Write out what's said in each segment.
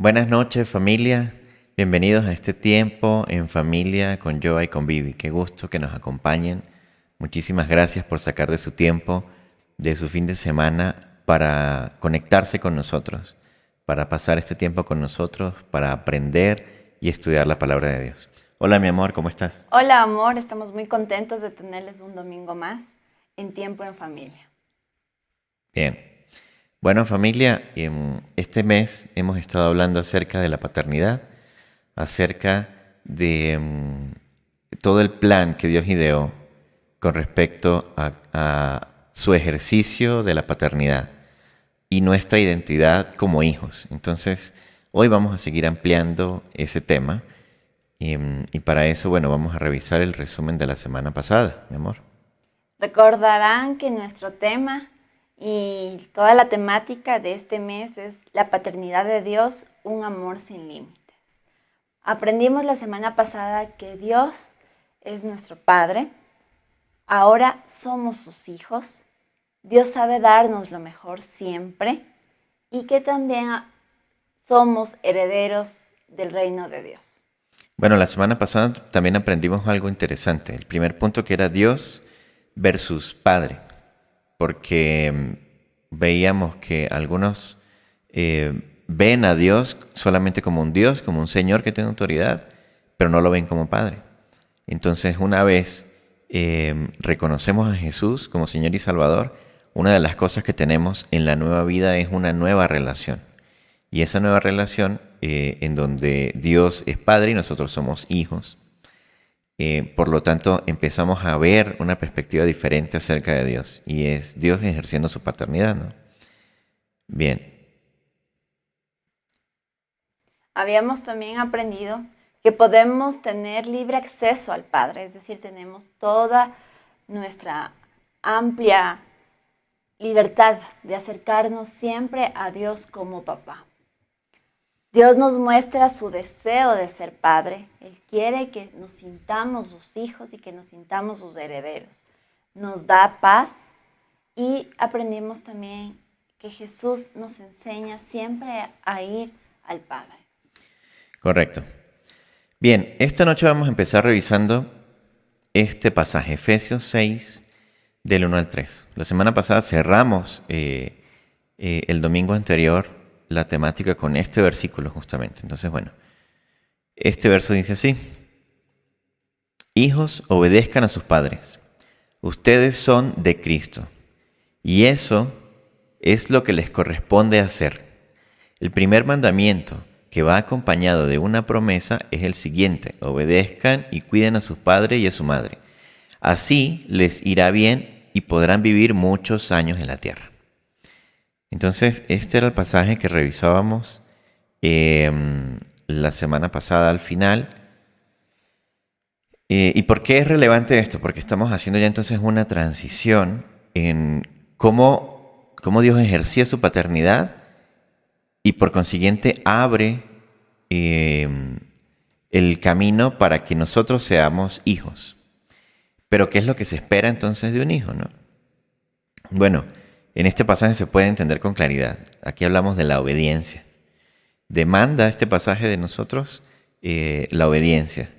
Buenas noches, familia. Bienvenidos a este tiempo en familia con Joa y con Vivi. Qué gusto que nos acompañen. Muchísimas gracias por sacar de su tiempo, de su fin de semana, para conectarse con nosotros, para pasar este tiempo con nosotros, para aprender y estudiar la palabra de Dios. Hola, mi amor, ¿cómo estás? Hola, amor, estamos muy contentos de tenerles un domingo más en Tiempo en Familia. Bien. Bueno, familia, este mes hemos estado hablando acerca de la paternidad, acerca de todo el plan que Dios ideó con respecto a su ejercicio de la paternidad y nuestra identidad como hijos. Entonces, hoy vamos a seguir ampliando ese tema y para eso, bueno, vamos a revisar el resumen de la semana pasada, mi amor. Recordarán que nuestro tema y toda la temática de este mes es la paternidad de Dios, un amor sin límites. Aprendimos la semana pasada que Dios es nuestro Padre, ahora somos sus hijos, Dios sabe darnos lo mejor siempre y que también somos herederos del reino de Dios. Bueno, la semana pasada también aprendimos algo interesante. El primer punto que era Dios versus Padre, porque veíamos que algunos ven a Dios solamente como un Dios, como un Señor que tiene autoridad, pero no lo ven como Padre. Entonces, una vez reconocemos a Jesús como Señor y Salvador, una de las cosas que tenemos en la nueva vida es una nueva relación. Y esa nueva relación en donde Dios es Padre y nosotros somos hijos. Por lo tanto, empezamos a ver una perspectiva diferente acerca de Dios. Y es Dios ejerciendo su paternidad, ¿no? Bien. Habíamos también aprendido que podemos tener libre acceso al Padre, es decir, tenemos toda nuestra amplia libertad de acercarnos siempre a Dios como papá. Dios nos muestra su deseo de ser padre. Él quiere que nos sintamos sus hijos y que nos sintamos sus herederos. Nos da paz Y aprendimos también que Jesús nos enseña siempre a ir al Padre. Correcto. Bien, esta noche vamos a empezar revisando este pasaje, Efesios 6, del 1 al 3. La semana pasada cerramos el domingo anterior la temática con este versículo justamente. Entonces, bueno, este verso dice así: Hijos, obedezcan a sus padres. Ustedes son de Cristo, y eso es lo que les corresponde hacer. El primer mandamiento, que va acompañado de una promesa, es el siguiente: obedezcan y cuiden a su padre y a su madre. Así les irá bien y podrán vivir muchos años en la tierra. Entonces, este era el pasaje que revisábamos la semana pasada al final. ¿Y por qué es relevante esto? Porque estamos haciendo ya entonces una transición en cómo Dios ejercía su paternidad y por consiguiente abre el camino para que nosotros seamos hijos. Pero ¿qué es lo que se espera entonces de un hijo, no? Bueno, en este pasaje se puede entender con claridad. Aquí hablamos de la obediencia. Demanda este pasaje de nosotros la obediencia,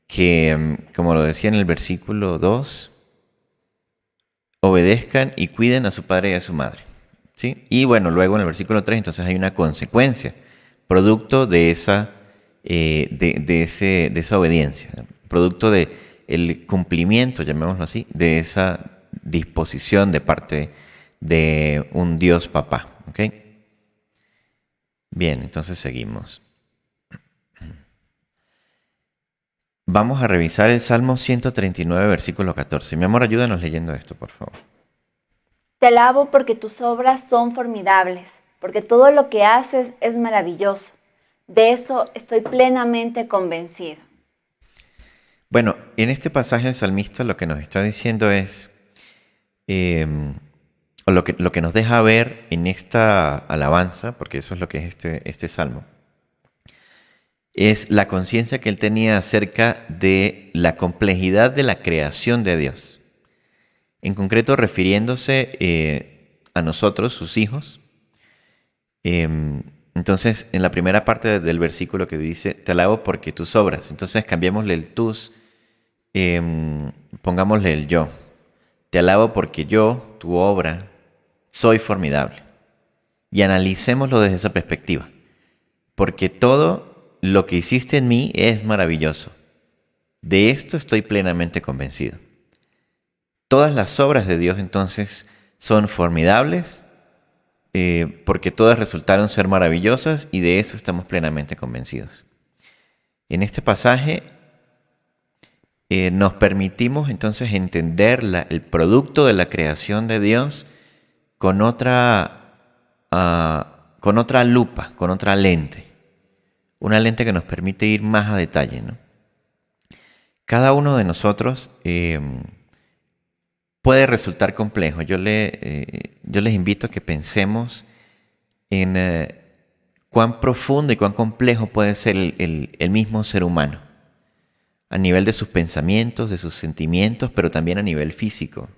que, como lo decía en el versículo 2, obedezcan y cuiden a su padre y a su madre. ¿Sí? Y bueno, luego en el versículo 3, entonces hay una consecuencia, producto de esa, de esa obediencia, producto del cumplimiento, llamémoslo así, de esa disposición de parte de un Dios papá. ¿Ok? Bien, entonces seguimos. Vamos a revisar el Salmo 139, versículo 14. Mi amor, ayúdanos leyendo esto, por favor. Te alabo porque tus obras son formidables, porque todo lo que haces es maravilloso. De eso estoy plenamente convencido. Bueno, en este pasaje el salmista lo que nos está diciendo es, o lo que nos deja ver en esta alabanza, porque eso es lo que es este salmo, es la conciencia que él tenía acerca de la complejidad de la creación de Dios. En concreto, refiriéndose a nosotros, sus hijos. Entonces, en la primera parte del versículo que dice, te alabo porque tus obras. Entonces, cambiémosle el tus, pongámosle el yo. Te alabo porque yo, tu obra, soy formidable. Y analicémoslo desde esa perspectiva. Porque todo lo que hiciste en mí es maravilloso. De esto estoy plenamente convencido. Todas las obras de Dios entonces son formidables porque todas resultaron ser maravillosas y de eso estamos plenamente convencidos. En este pasaje nos permitimos entonces entender el producto de la creación de Dios con otra lupa, con otra lente. Una lente que nos permite ir más a detalle, ¿no? Cada uno de nosotros puede resultar complejo. Yo les invito a que pensemos en cuán profundo y cuán complejo puede ser el mismo ser humano, a nivel de sus pensamientos, de sus sentimientos, pero también a nivel físico.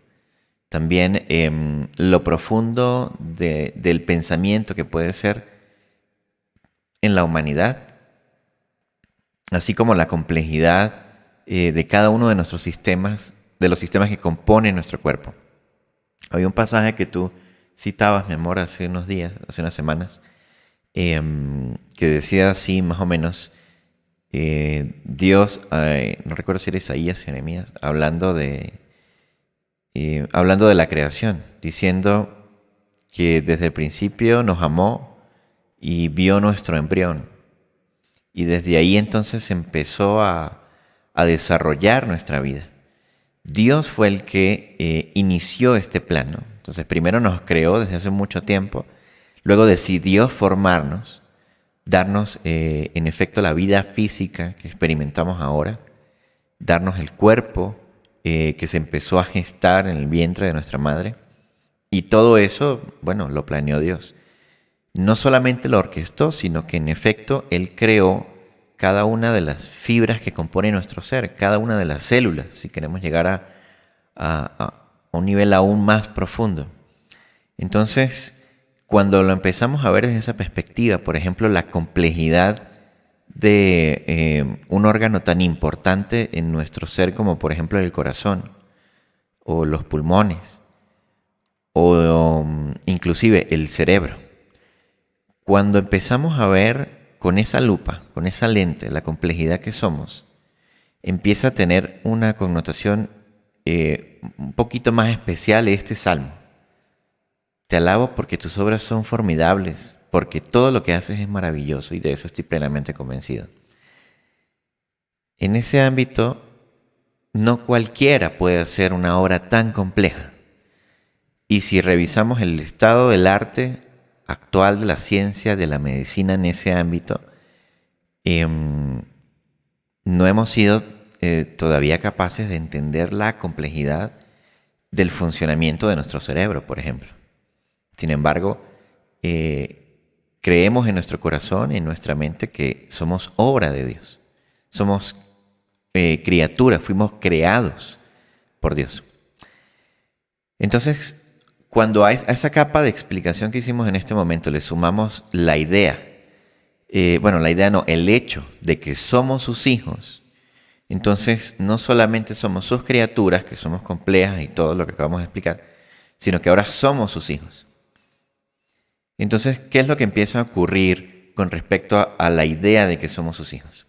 También lo profundo del pensamiento que puede ser en la humanidad, así como la complejidad de cada uno de nuestros sistemas, de los sistemas que componen nuestro cuerpo. Había un pasaje que tú citabas, mi amor, hace unos días, hace unas semanas, que decía así más o menos, Dios, no recuerdo si era Isaías o Jeremías, hablando de la creación, diciendo que desde el principio nos amó y vio nuestro embrión. Y desde ahí entonces empezó a desarrollar nuestra vida. Dios fue el que inició este plan, ¿no? Entonces primero nos creó desde hace mucho tiempo, luego decidió formarnos, darnos en efecto la vida física que experimentamos ahora, darnos el cuerpo que se empezó a gestar en el vientre de nuestra madre. Y todo eso, bueno, lo planeó Dios. No solamente lo orquestó, sino que en efecto Él creó cada una de las fibras que componen nuestro ser, cada una de las células, si queremos llegar a un nivel aún más profundo. Entonces, cuando lo empezamos a ver desde esa perspectiva, por ejemplo, la complejidad de un órgano tan importante en nuestro ser como por ejemplo el corazón o los pulmones o inclusive el cerebro. Cuando empezamos a ver con esa lupa, con esa lente, la complejidad que somos, empieza a tener una connotación un poquito más especial este salmo. Te alabo porque tus obras son formidables, porque todo lo que haces es maravilloso y de eso estoy plenamente convencido. En ese ámbito, no cualquiera puede hacer una obra tan compleja. Y si revisamos el estado del arte actual, de la ciencia, de la medicina en ese ámbito, no hemos sido todavía capaces de entender la complejidad del funcionamiento de nuestro cerebro, por ejemplo. Sin embargo, creemos en nuestro corazón, en nuestra mente, que somos obra de Dios. Somos criaturas, fuimos creados por Dios. Entonces, cuando a esa capa de explicación que hicimos en este momento le sumamos la idea, el hecho de que somos sus hijos, entonces no solamente somos sus criaturas, que somos complejas y todo lo que acabamos de explicar, sino que ahora somos sus hijos. Entonces, ¿qué es lo que empieza a ocurrir con respecto a la idea de que somos sus hijos?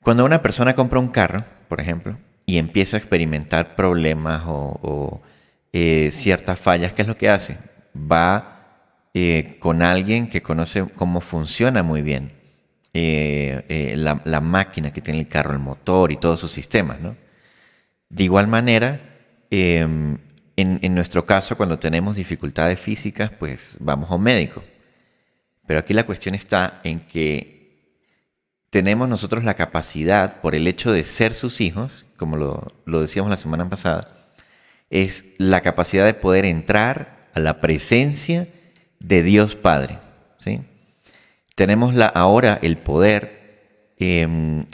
Cuando una persona compra un carro, por ejemplo, y empieza a experimentar problemas o ciertas fallas, ¿qué es lo que hace? Va con alguien que conoce cómo funciona muy bien la máquina que tiene el carro, el motor y todos sus sistemas, ¿no? De igual manera, en nuestro caso, cuando tenemos dificultades físicas, pues vamos a un médico. Pero aquí la cuestión está en que tenemos nosotros la capacidad, por el hecho de ser sus hijos, como lo decíamos la semana pasada, es la capacidad de poder entrar a la presencia de Dios Padre, ¿sí? Tenemos ahora el poder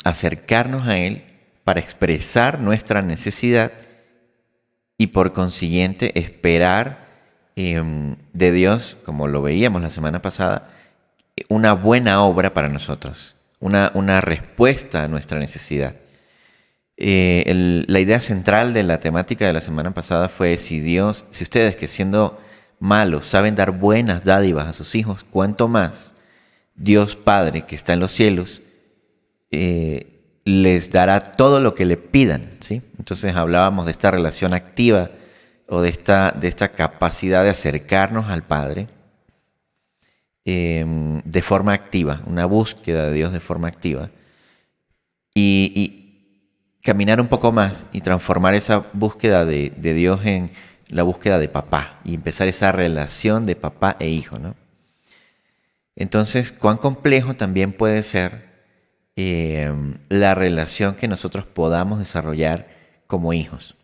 acercarnos a Él para expresar nuestra necesidad y por consiguiente esperar de Dios, como lo veíamos la semana pasada, una buena obra para nosotros, una respuesta a nuestra necesidad. La idea central de la temática de la semana pasada fue si ustedes que siendo malos saben dar buenas dádivas a sus hijos, ¿cuánto más Dios Padre que está en los cielos les dará todo lo que le pidan, ¿sí? Entonces hablábamos de esta relación activa o de esta capacidad de acercarnos al Padre de forma activa, una búsqueda de Dios de forma activa y caminar un poco más y transformar esa búsqueda de Dios en la búsqueda de papá y empezar esa relación de papá e hijo, ¿no? Entonces, cuán complejo también puede ser la relación que nosotros podamos desarrollar como hijos.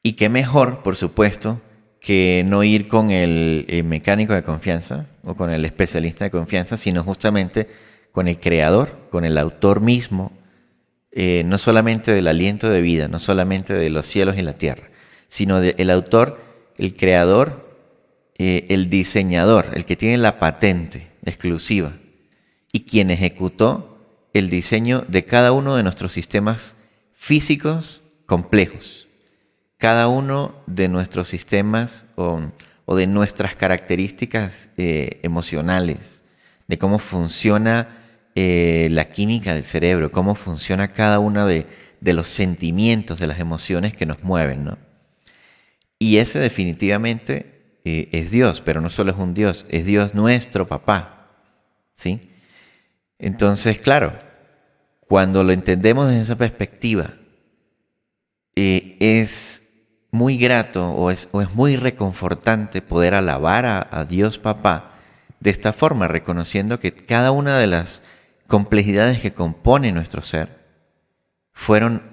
Y qué mejor, por supuesto, que no ir con el mecánico de confianza o con el especialista de confianza, sino justamente con el creador, con el autor mismo, no solamente del aliento de vida, no solamente de los cielos y la tierra, sino del autor, el creador, el diseñador, el que tiene la patente exclusiva y quien ejecutó el diseño de cada uno de nuestros sistemas físicos complejos, cada uno de nuestros sistemas o de nuestras características emocionales, de cómo funciona la química del cerebro, cómo funciona cada uno de los sentimientos, de las emociones que nos mueven, ¿no? Y ese definitivamente es Dios, pero no solo es Dios nuestro papá, ¿sí? Entonces, claro, cuando lo entendemos desde esa perspectiva, es muy grato o es muy reconfortante poder alabar a Dios papá de esta forma, reconociendo que cada una de las complejidades que componen nuestro ser fueron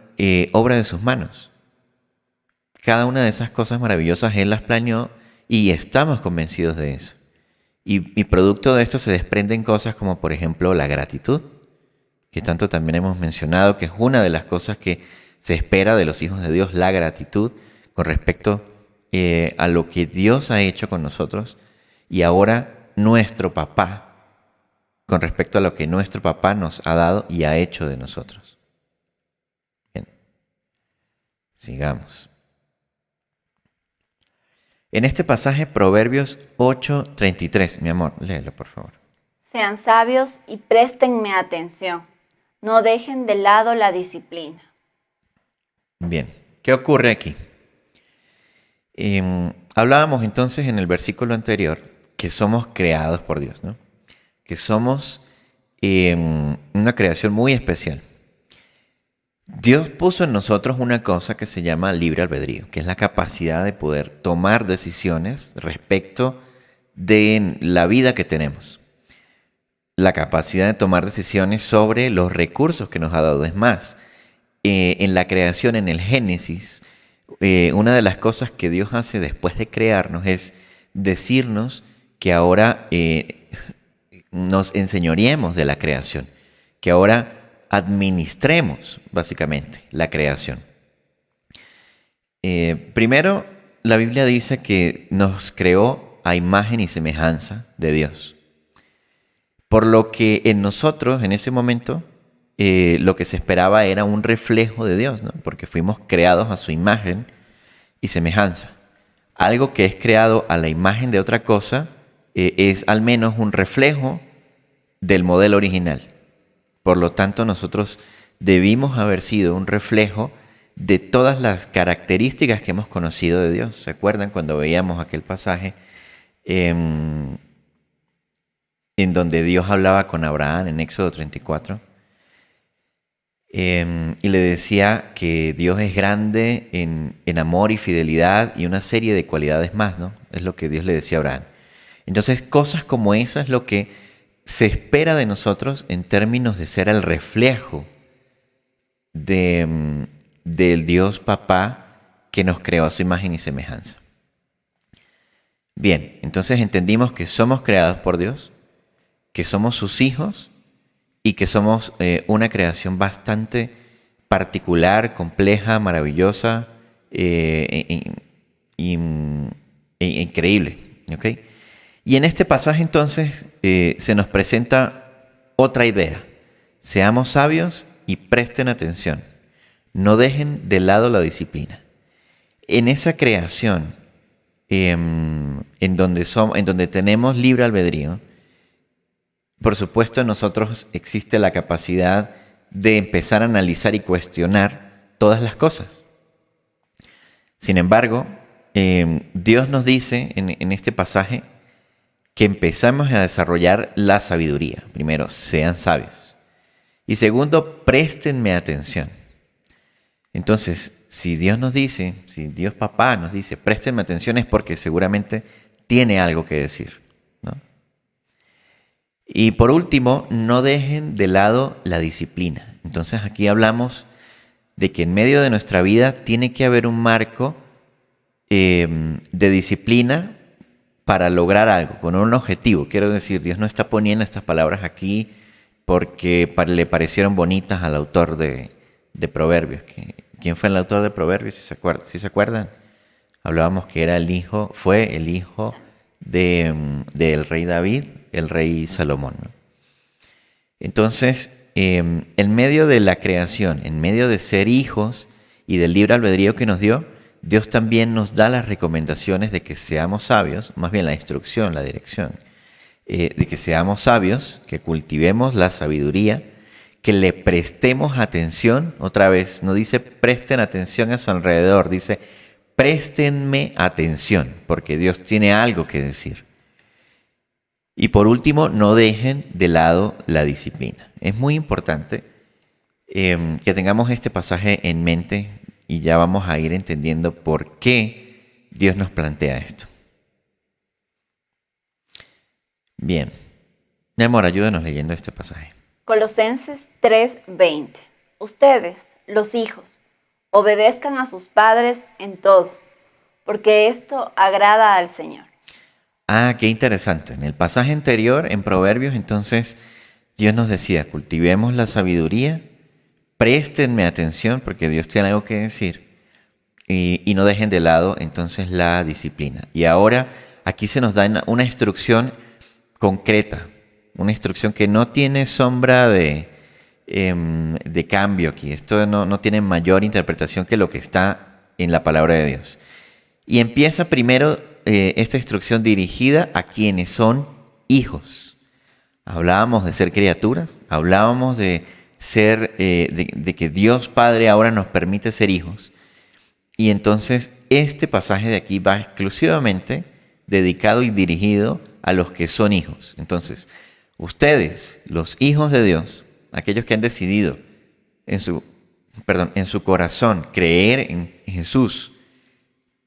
obra de sus manos. Cada una de esas cosas maravillosas Él las planeó y estamos convencidos de eso. Y producto de esto se desprenden cosas como, por ejemplo, la gratitud, que tanto también hemos mencionado, que es una de las cosas que se espera de los hijos de Dios, la gratitud, con respecto a lo que Dios ha hecho con nosotros y ahora nuestro papá con respecto a lo que nuestro papá nos ha dado y ha hecho de nosotros. Bien, sigamos. En este pasaje, Proverbios 8:33, mi amor, léelo por favor. Sean sabios y préstenme atención. No dejen de lado la disciplina. Bien, ¿qué ocurre aquí? Hablábamos entonces en el versículo anterior que somos creados por Dios, ¿no? Que somos una creación muy especial. Dios puso en nosotros una cosa que se llama libre albedrío, que es la capacidad de poder tomar decisiones respecto de la vida que tenemos. La capacidad de tomar decisiones sobre los recursos que nos ha dado. Es más, en la creación, en el Génesis, una de las cosas que Dios hace después de crearnos es decirnos que ahora nos enseñoreemos de la creación, que ahora administremos básicamente la creación. Primero, la Biblia dice que nos creó a imagen y semejanza de Dios. Por lo que en nosotros, en ese momento, lo que se esperaba era un reflejo de Dios, ¿no? Porque fuimos creados a su imagen y semejanza. Algo que es creado a la imagen de otra cosa es al menos un reflejo del modelo original. Por lo tanto, nosotros debimos haber sido un reflejo de todas las características que hemos conocido de Dios. ¿Se acuerdan cuando veíamos aquel pasaje en donde Dios hablaba con Abraham en Éxodo 34? Y le decía que Dios es grande en amor y fidelidad y una serie de cualidades más, ¿no? Es lo que Dios le decía a Abraham. Entonces, cosas como esas es lo que se espera de nosotros en términos de ser el reflejo del Dios Papá que nos creó a su imagen y semejanza. Bien, entonces entendimos que somos creados por Dios, que somos sus hijos y que somos una creación bastante particular, compleja, maravillosa e increíble. ¿Okay? Y en este pasaje entonces se nos presenta otra idea. Seamos sabios y presten atención. No dejen de lado la disciplina. En esa creación en donde tenemos libre albedrío, por supuesto en nosotros existe la capacidad de empezar a analizar y cuestionar todas las cosas. Sin embargo, Dios nos dice en este pasaje que empezamos a desarrollar la sabiduría. Primero, sean sabios. Y segundo, préstenme atención. Entonces, si Dios nos dice, si Dios Papá nos dice, préstenme atención, es porque seguramente tiene algo que decir, ¿no? Y por último, no dejen de lado la disciplina. Entonces, aquí hablamos de que en medio de nuestra vida tiene que haber un marco de disciplina para lograr algo, con un objetivo. Quiero decir, Dios no está poniendo estas palabras aquí porque le parecieron bonitas al autor de Proverbios. ¿Quién fue el autor de Proverbios? ¿Sí se acuerdan? Hablábamos que fue el hijo del rey David, el rey Salomón, ¿no? Entonces, en medio de la creación, en medio de ser hijos y del libre albedrío que nos dio, Dios también nos da las recomendaciones de que seamos sabios, más bien la instrucción, la dirección, de que seamos sabios, que cultivemos la sabiduría, que le prestemos atención. Otra vez, no dice presten atención a su alrededor, dice préstenme atención, porque Dios tiene algo que decir. Y por último, no dejen de lado la disciplina. Es muy importante que tengamos este pasaje en mente y ya vamos a ir entendiendo por qué Dios nos plantea esto. Bien. Mi amor, ayúdanos leyendo este pasaje. Colosenses 3:20. Ustedes, los hijos, obedezcan a sus padres en todo, porque esto agrada al Señor. Ah, qué interesante. En el pasaje anterior, en Proverbios, entonces, Dios nos decía, cultivemos la sabiduría, préstenme atención, porque Dios tiene algo que decir. y no dejen de lado entonces la disciplina. Y ahora aquí se nos da una instrucción concreta, una instrucción que no tiene sombra de cambio aquí. Esto no tiene mayor interpretación que lo que está en la palabra de Dios. Y empieza primero esta instrucción dirigida a quienes son hijos. Hablábamos de ser criaturas, hablábamos de ser, de que Dios Padre ahora nos permite ser hijos. Y entonces este pasaje de aquí va exclusivamente dedicado y dirigido a los que son hijos. Entonces, ustedes, los hijos de Dios, aquellos que han decidido en su corazón creer en Jesús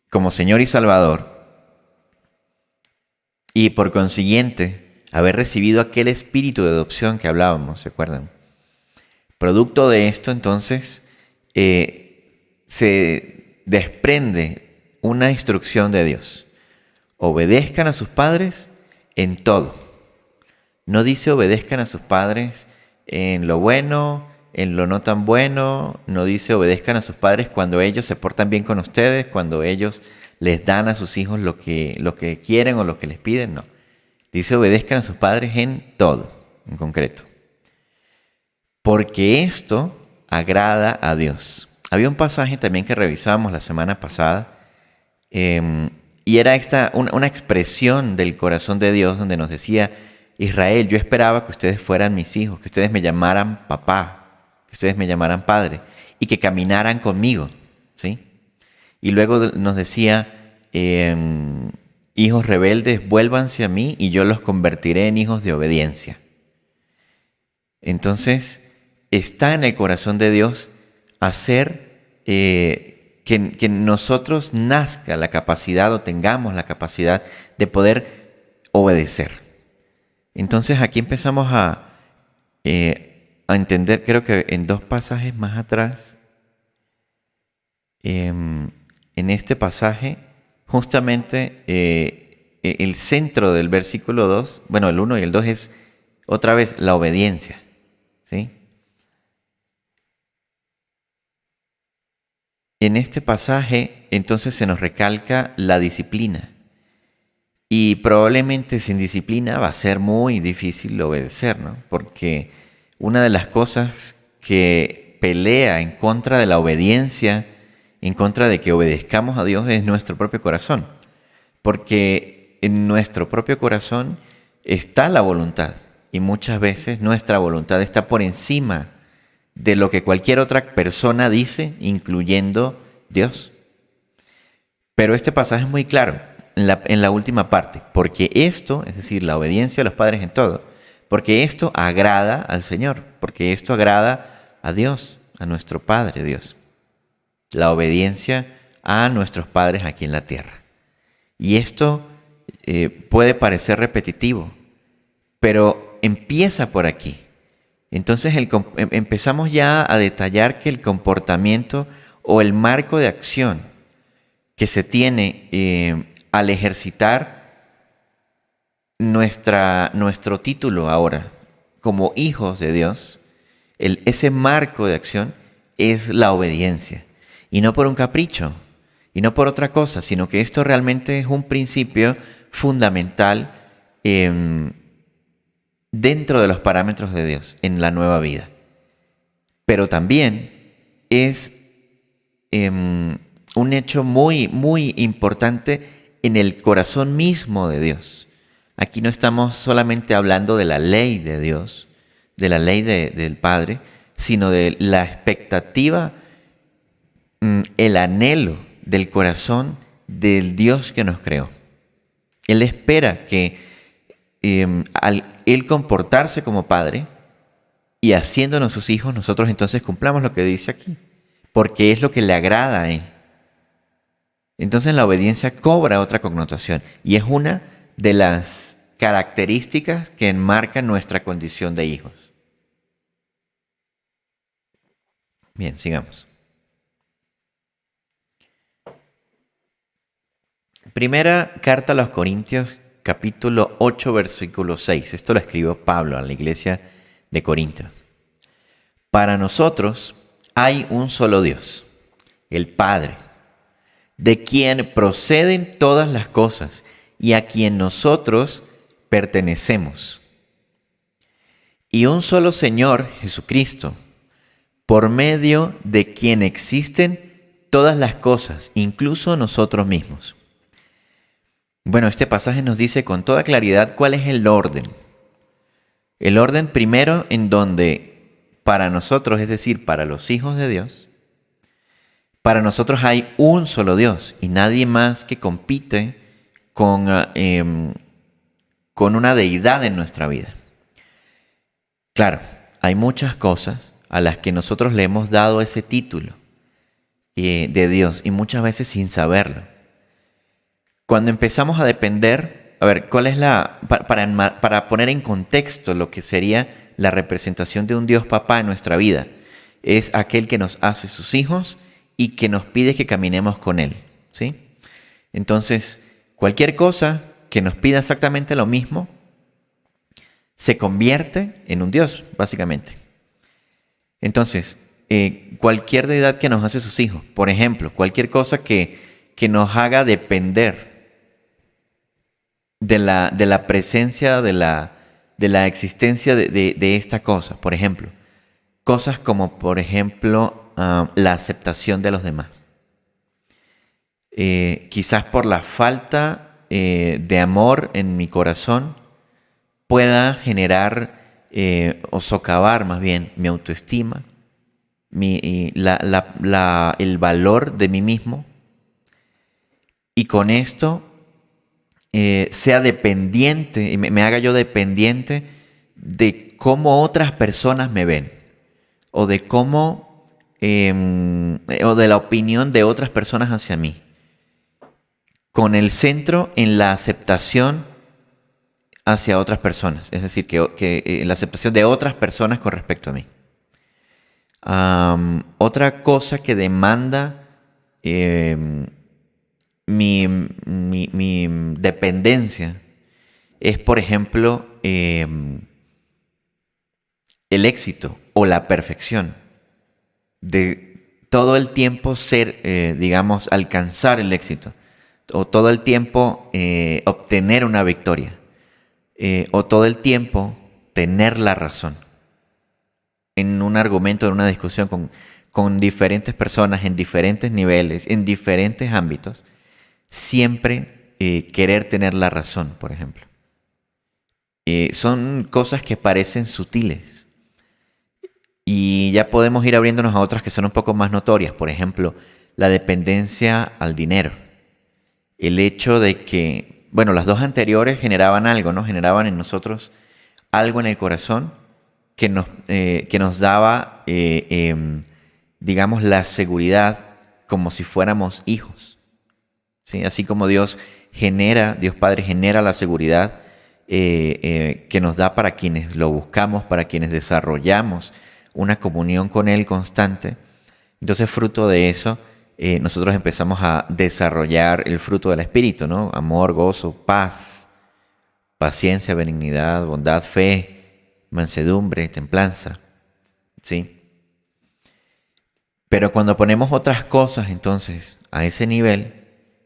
como Señor y Salvador, y por consiguiente haber recibido aquel espíritu de adopción que hablábamos, ¿se acuerdan? Producto de esto, entonces, se desprende una instrucción de Dios. Obedezcan a sus padres en todo. No dice obedezcan a sus padres en lo bueno, en lo no tan bueno. No dice obedezcan a sus padres cuando ellos se portan bien con ustedes, cuando ellos les dan a sus hijos lo que quieren o lo que les piden. No. Dice obedezcan a sus padres en todo, en concreto. Porque esto agrada a Dios. Había un pasaje también que revisábamos la semana pasada, y era una expresión del corazón de Dios donde nos decía: Israel, yo esperaba que ustedes fueran mis hijos, que ustedes me llamaran papá, que ustedes me llamaran padre y que caminaran conmigo, ¿sí? Y luego nos decía, hijos rebeldes, vuélvanse a mí y yo los convertiré en hijos de obediencia. Entonces, está en el corazón de Dios hacer que nosotros nazca la capacidad o tengamos la capacidad de poder obedecer. Entonces aquí empezamos a entender, creo que en dos pasajes más atrás, en este pasaje, justamente el centro del versículo 2, bueno, el 1 y el 2 es otra vez la obediencia, ¿sí? En este pasaje, entonces, se nos recalca la disciplina. Y probablemente sin disciplina va a ser muy difícil obedecer, ¿no? Porque una de las cosas que pelea en contra de la obediencia, en contra de que obedezcamos a Dios, es nuestro propio corazón. Porque en nuestro propio corazón está la voluntad. Y muchas veces nuestra voluntad está por encima de lo que cualquier otra persona dice, incluyendo Dios. Pero este pasaje es muy claro en la última parte, porque esto, es decir, la obediencia a los padres en todo, porque esto agrada al Señor, porque esto agrada a Dios, a nuestro Padre Dios. La obediencia a nuestros padres aquí en la tierra. Y esto puede parecer repetitivo, pero empieza por aquí. Entonces empezamos ya a detallar que el comportamiento o el marco de acción que se tiene al ejercitar nuestro título ahora como hijos de Dios, ese marco de acción es la obediencia. Y no por un capricho, y no por otra cosa, sino que esto realmente es un principio fundamental dentro de los parámetros de Dios en la nueva vida. Pero también es un hecho muy, muy importante en el corazón mismo de Dios. Aquí no estamos solamente hablando de la ley de Dios, de la ley del Padre, sino de la expectativa, el anhelo del corazón del Dios que nos creó. Él espera que al Él comportarse como Padre y haciéndonos sus hijos, nosotros entonces cumplamos lo que dice aquí, porque es lo que le agrada a Él. Entonces la obediencia cobra otra connotación y es una de las características que enmarcan nuestra condición de hijos. Bien, sigamos. Primera carta a los Corintios, capítulo 8, versículo 6. Esto lo escribió Pablo a la iglesia de Corinto. Para nosotros hay un solo Dios, el Padre, de quien proceden todas las cosas y a quien nosotros pertenecemos. Y un solo Señor, Jesucristo, por medio de quien existen todas las cosas, incluso nosotros mismos. Bueno, este pasaje nos dice con toda claridad cuál es el orden. El orden primero en donde para nosotros, es decir, para los hijos de Dios, para nosotros hay un solo Dios y nadie más que compite con una deidad en nuestra vida. Claro, hay muchas cosas a las que nosotros le hemos dado ese título de Dios y muchas veces sin saberlo. Cuando empezamos a depender, a ver, ¿cuál es para poner en contexto lo que sería la representación de un Dios papá en nuestra vida? Es aquel que nos hace sus hijos y que nos pide que caminemos con Él, ¿sí? Entonces, cualquier cosa que nos pida exactamente lo mismo se convierte en un Dios, básicamente. Entonces, cualquier deidad que nos hace sus hijos, por ejemplo, cualquier cosa que nos haga depender de la presencia, de la existencia de esta cosa, por ejemplo, cosas como, por ejemplo, la aceptación de los demás. Quizás por la falta de amor en mi corazón pueda generar o socavar más bien mi autoestima, el valor de mí mismo, y con esto sea dependiente, me haga yo dependiente de cómo otras personas me ven, o de cómo o de la opinión de otras personas hacia mí, con el centro en la aceptación hacia otras personas, es decir, que la aceptación de otras personas con respecto a mí. Otra cosa que demanda mi dependencia es, por ejemplo, el éxito o la perfección, de todo el tiempo ser, alcanzar el éxito, o todo el tiempo obtener una victoria, o todo el tiempo tener la razón en un argumento, en una discusión con diferentes personas, en diferentes niveles, en diferentes ámbitos, siempre querer tener la razón, por ejemplo. Son cosas que parecen sutiles y ya podemos ir abriéndonos a otras que son un poco más notorias, por ejemplo, la dependencia al dinero. El hecho de que, bueno, las dos anteriores generaban algo, ¿no? Generaban en nosotros algo en el corazón que nos daba, la seguridad como si fuéramos hijos, ¿sí? Así como Dios Padre genera la seguridad que nos da para quienes lo buscamos, para quienes desarrollamos una comunión con Él constante. Entonces, fruto de eso, nosotros empezamos a desarrollar el fruto del Espíritu, ¿no? Amor, gozo, paz, paciencia, benignidad, bondad, fe, mansedumbre, templanza, ¿sí? Pero cuando ponemos otras cosas, entonces, a ese nivel,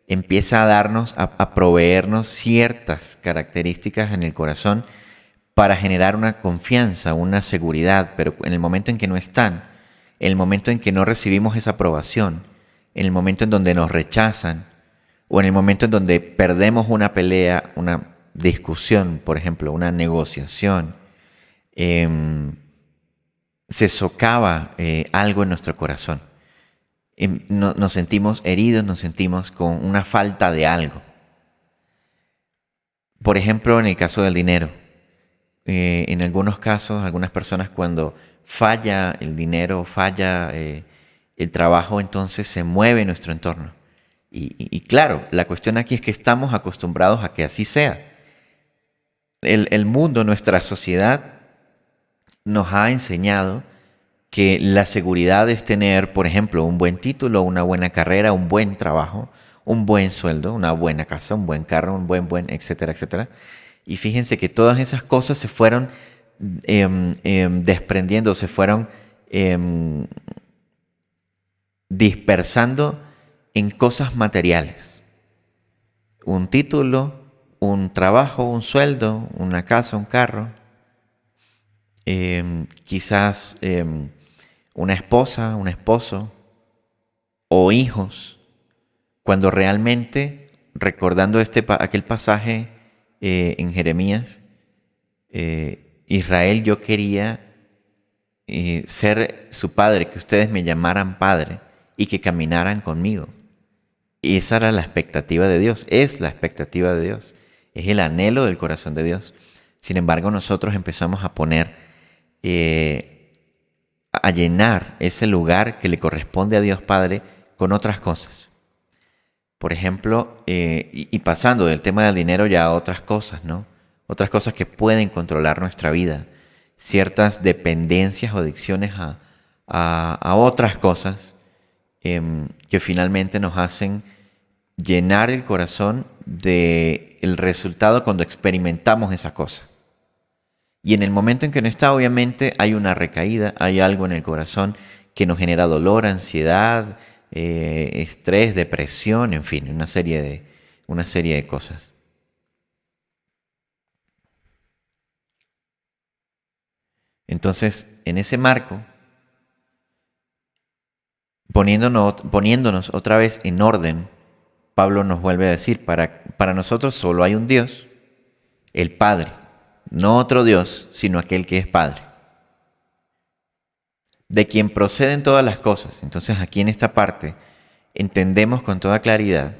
empieza a darnos, a proveernos ciertas características en el corazón para generar una confianza, una seguridad, pero en el momento en que no están, en el momento en que no recibimos esa aprobación, en el momento en donde nos rechazan, o en el momento en donde perdemos una pelea, una discusión, por ejemplo, una negociación, se socava algo en nuestro corazón. Nos sentimos heridos, nos sentimos con una falta de algo. Por ejemplo, en el caso del dinero. En algunos casos, algunas personas cuando falla el dinero, falla el trabajo, entonces se mueve nuestro entorno. Y claro, la cuestión aquí es que estamos acostumbrados a que así sea. El mundo, nuestra sociedad, nos ha enseñado que la seguridad es tener, por ejemplo, un buen título, una buena carrera, un buen trabajo, un buen sueldo, una buena casa, un buen carro, un buen, etcétera, etcétera. Y fíjense que todas esas cosas se fueron desprendiendo, se fueron dispersando en cosas materiales. Un título, un trabajo, un sueldo, una casa, un carro. Quizás una esposa, un esposo o hijos. Cuando realmente, recordando aquel pasaje en Jeremías, Israel, yo quería ser su padre, que ustedes me llamaran padre y que caminaran conmigo. Y esa era la expectativa de Dios, es la expectativa de Dios, es el anhelo del corazón de Dios. Sin embargo, nosotros empezamos a poner, a llenar ese lugar que le corresponde a Dios Padre con otras cosas. Por ejemplo, y pasando del tema del dinero ya a otras cosas, ¿no? Otras cosas que pueden controlar nuestra vida. Ciertas dependencias o adicciones a otras cosas que finalmente nos hacen llenar el corazón del resultado cuando experimentamos esa cosa. Y en el momento en que no está, obviamente hay una recaída, hay algo en el corazón que nos genera dolor, ansiedad, estrés, depresión, en fin, una serie de cosas. Entonces, en ese marco, poniéndonos otra vez en orden, Pablo nos vuelve a decir, para nosotros solo hay un Dios, el Padre, no otro Dios, sino aquel que es Padre, de quien proceden todas las cosas. Entonces aquí en esta parte entendemos con toda claridad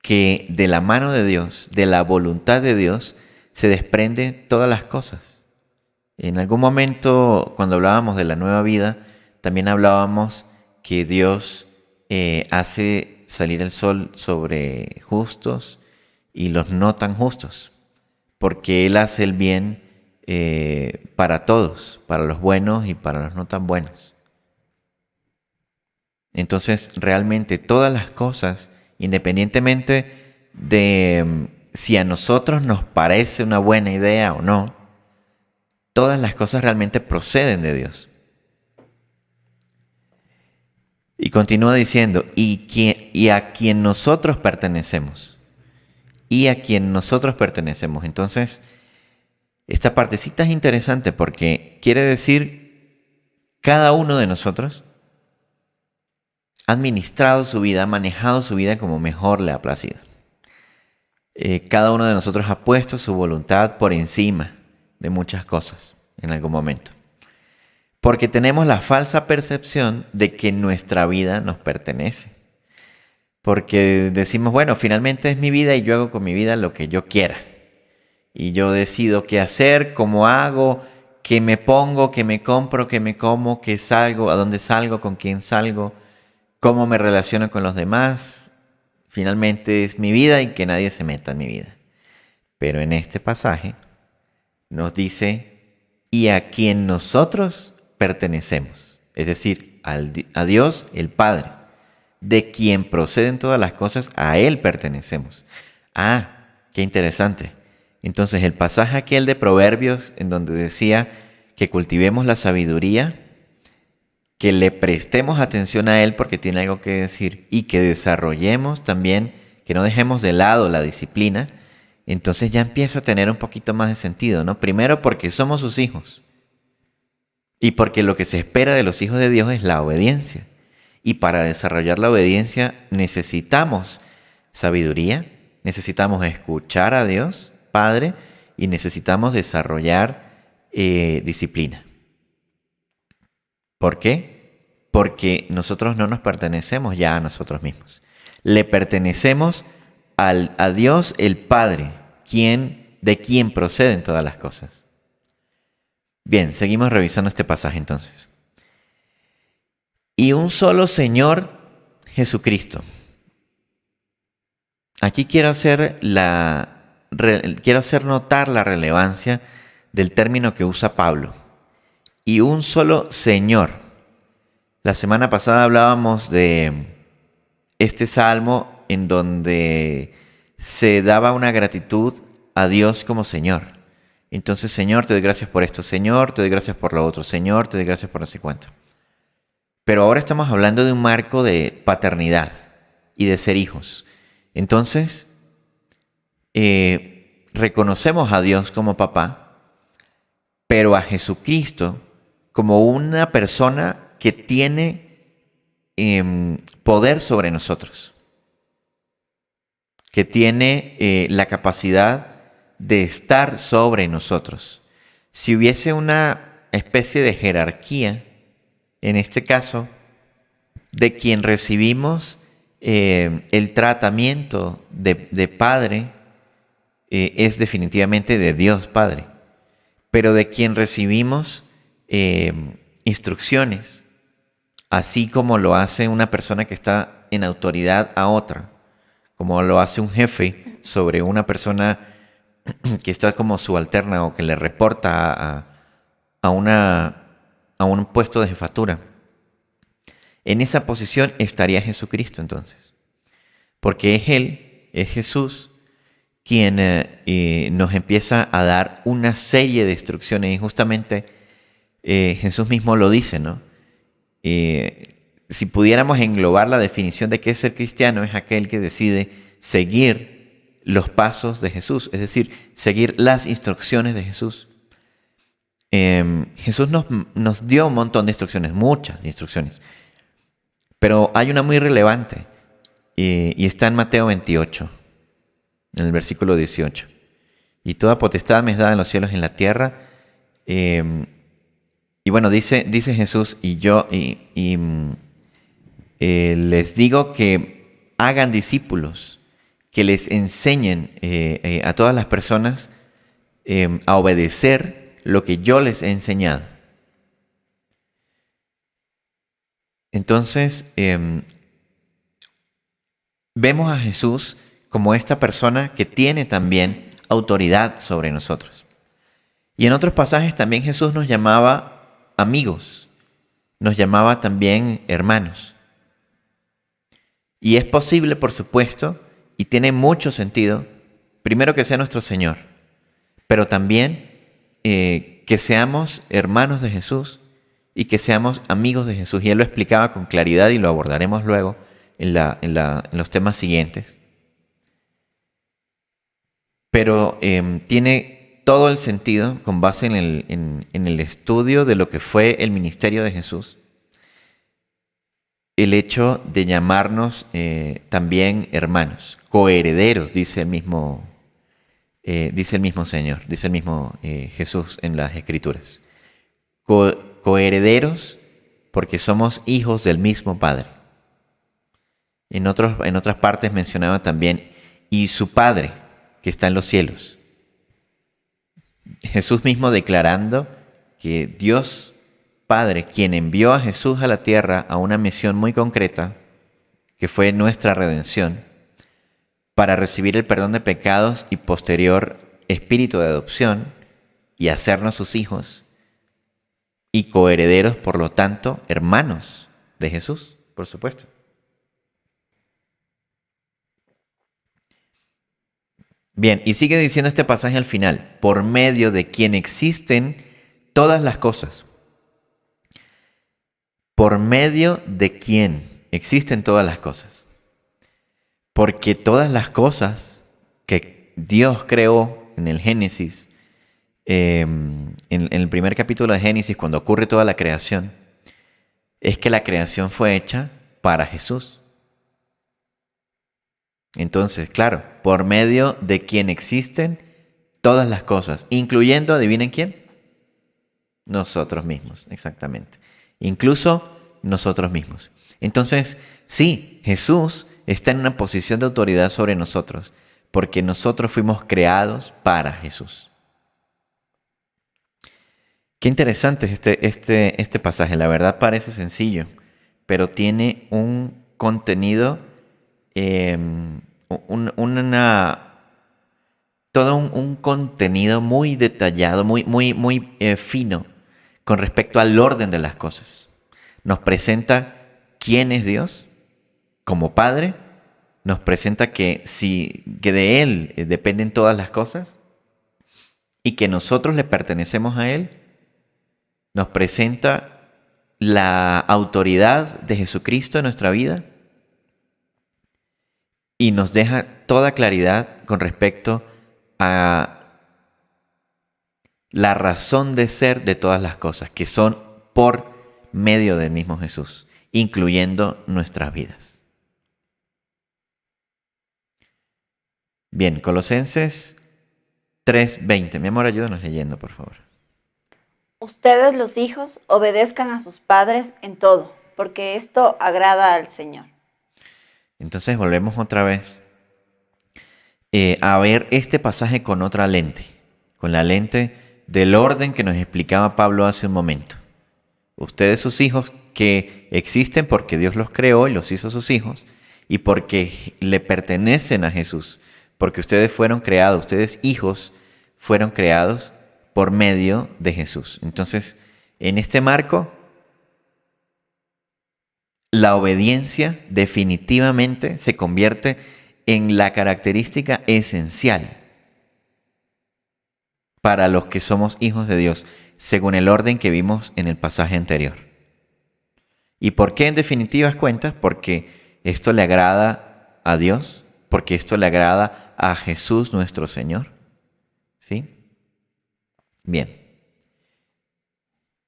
que de la mano de Dios, de la voluntad de Dios, se desprenden todas las cosas. En algún momento, cuando hablábamos de la nueva vida, también hablábamos que Dios hace salir el sol sobre justos y los no tan justos, porque Él hace el bien para todos, para los buenos y para los no tan buenos. Entonces, realmente todas las cosas, independientemente de si a nosotros nos parece una buena idea o no, todas las cosas realmente proceden de Dios. Y continúa diciendo, y a quien nosotros pertenecemos. Y a quien nosotros pertenecemos. Entonces, esta partecita es interesante porque quiere decir cada uno de nosotros ha administrado su vida, ha manejado su vida como mejor le ha placido. Cada uno de nosotros ha puesto su voluntad por encima de muchas cosas en algún momento. Porque tenemos la falsa percepción de que nuestra vida nos pertenece. Porque decimos, bueno, finalmente es mi vida y yo hago con mi vida lo que yo quiera. Y yo decido qué hacer, cómo hago, qué me pongo, qué me compro, qué me como, qué salgo, a dónde salgo, con quién salgo, cómo me relaciono con los demás. Finalmente es mi vida y que nadie se meta en mi vida. Pero en este pasaje nos dice, y a quien nosotros pertenecemos, es decir, a Dios el Padre, de quien proceden todas las cosas, a Él pertenecemos. Ah, qué interesante. Entonces el pasaje aquel de Proverbios, en donde decía que cultivemos la sabiduría, que le prestemos atención a Él porque tiene algo que decir, y que desarrollemos también, que no dejemos de lado la disciplina, entonces ya empieza a tener un poquito más de sentido, ¿no? Primero porque somos sus hijos. Y porque lo que se espera de los hijos de Dios es la obediencia. Y para desarrollar la obediencia necesitamos sabiduría, necesitamos escuchar a Dios, Padre, y necesitamos desarrollar disciplina. ¿Por qué? Porque nosotros no nos pertenecemos ya a nosotros mismos. Le pertenecemos a Dios el Padre, de quien proceden todas las cosas. Bien, seguimos revisando este pasaje entonces. Y un solo Señor, Jesucristo. Aquí quiero hacer notar la relevancia del término que usa Pablo. Y un solo Señor. La semana pasada hablábamos de este salmo en donde se daba una gratitud a Dios como Señor. Entonces, Señor, te doy gracias por esto, Señor, te doy gracias por lo otro, Señor, te doy gracias por no sé cuánto. Pero ahora estamos hablando de un marco de paternidad. y de ser hijos. Entonces, reconocemos a Dios como papá, pero a Jesucristo como una persona que tiene poder sobre nosotros, que tiene la capacidad de estar sobre nosotros. Si hubiese una especie de jerarquía, en este caso, de quien recibimos el tratamiento de padre, es definitivamente de Dios Padre, pero de quien recibimos instrucciones, así como lo hace una persona que está en autoridad a otra, como lo hace un jefe sobre una persona que está como subalterna o que le reporta a un puesto de jefatura. En esa posición estaría Jesucristo entonces, porque es Él, es Jesús, quien nos empieza a dar una serie de instrucciones, y justamente Jesús mismo lo dice, ¿no? Si pudiéramos englobar la definición de qué es ser cristiano, es aquel que decide seguir los pasos de Jesús, es decir, seguir las instrucciones de Jesús. Jesús nos dio un montón de instrucciones, muchas instrucciones, pero hay una muy relevante y está en Mateo 28, en el versículo 18. Y toda potestad me es dada en los cielos y en la tierra. Y bueno, dice Jesús, les digo que hagan discípulos, que les enseñen a todas las personas a obedecer lo que yo les he enseñado. Entonces, vemos a Jesús como esta persona que tiene también autoridad sobre nosotros. Y en otros pasajes también Jesús nos llamaba amigos, nos llamaba también hermanos. Y es posible, por supuesto, y tiene mucho sentido, primero que sea nuestro Señor, pero también que seamos hermanos de Jesús y que seamos amigos de Jesús. Y Él lo explicaba con claridad y lo abordaremos luego en los temas siguientes. Pero tiene todo el sentido con base en el estudio de lo que fue el ministerio de Jesús, el hecho de llamarnos también hermanos, coherederos, dice el mismo Señor, dice el mismo Jesús en las Escrituras. Coherederos porque somos hijos del mismo Padre. En otras partes mencionaba también, y su Padre, que está en los cielos. Jesús mismo declarando que Dios Padre, quien envió a Jesús a la tierra a una misión muy concreta, que fue nuestra redención, para recibir el perdón de pecados y posterior espíritu de adopción y hacernos sus hijos y coherederos, por lo tanto, hermanos de Jesús, por supuesto. Bien, y sigue diciendo este pasaje al final, por medio de quien existen todas las cosas. Por medio de quien existen todas las cosas. Porque todas las cosas que Dios creó en el Génesis, en el primer capítulo de Génesis, cuando ocurre toda la creación, es que la creación fue hecha para Jesús. Entonces, claro, por medio de quien existen todas las cosas, incluyendo, ¿adivinen quién? Nosotros mismos, exactamente. Incluso nosotros mismos. Entonces, sí, Jesús está en una posición de autoridad sobre nosotros, porque nosotros fuimos creados para Jesús. Qué interesante es este pasaje. La verdad parece sencillo, pero tiene un contenido, todo un contenido muy detallado, muy fino con respecto al orden de las cosas. Nos presenta quién es Dios como Padre, nos presenta que de Él dependen todas las cosas y que nosotros le pertenecemos a Él. Nos presenta la autoridad de Jesucristo en nuestra vida y nos deja toda claridad con respecto a la razón de ser de todas las cosas, que son por medio del mismo Jesús, incluyendo nuestras vidas. Bien, Colosenses 3:20. Mi amor, ayúdanos leyendo, por favor. Ustedes los hijos obedezcan a sus padres en todo, porque esto agrada al Señor. Entonces volvemos otra vez a ver este pasaje con otra lente, con la lente del orden que nos explicaba Pablo hace un momento. Ustedes sus hijos que existen porque Dios los creó y los hizo sus hijos y porque le pertenecen a Jesús, porque ustedes fueron creados, ustedes hijos fueron creados por medio de Jesús. Entonces, en este marco, la obediencia definitivamente se convierte en la característica esencial para los que somos hijos de Dios, según el orden que vimos en el pasaje anterior. ¿Y por qué en definitivas cuentas? Porque esto le agrada a Dios, porque esto le agrada a Jesús nuestro Señor. ¿Sí? Bien.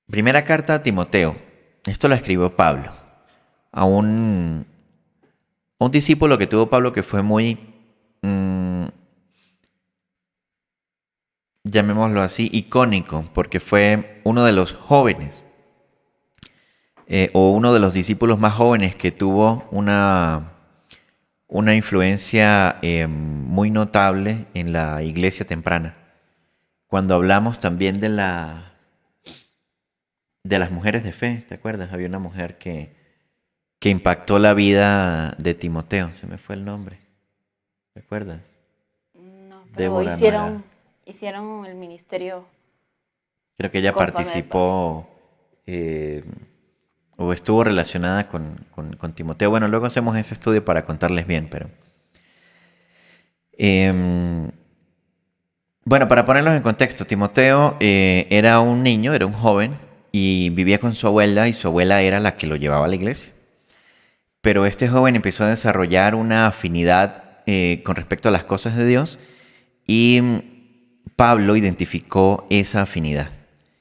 Primera carta a Timoteo. Esto lo escribió Pablo a un discípulo que tuvo Pablo que fue muy, llamémoslo así, icónico, porque fue uno de los jóvenes o uno de los discípulos más jóvenes que tuvo una influencia muy notable en la iglesia temprana. Cuando hablamos también de las mujeres de fe, ¿te acuerdas? Había una mujer que impactó la vida de Timoteo, se me fue el nombre, ¿te acuerdas? No, pero Débora hicieron el ministerio. Creo que ella participó o estuvo relacionada con Timoteo. Bueno, luego hacemos ese estudio para contarles bien, pero... bueno, para ponerlos en contexto, Timoteo era un niño, era un joven, y vivía con su abuela, y su abuela era la que lo llevaba a la iglesia. Pero este joven empezó a desarrollar una afinidad con respecto a las cosas de Dios, y Pablo identificó esa afinidad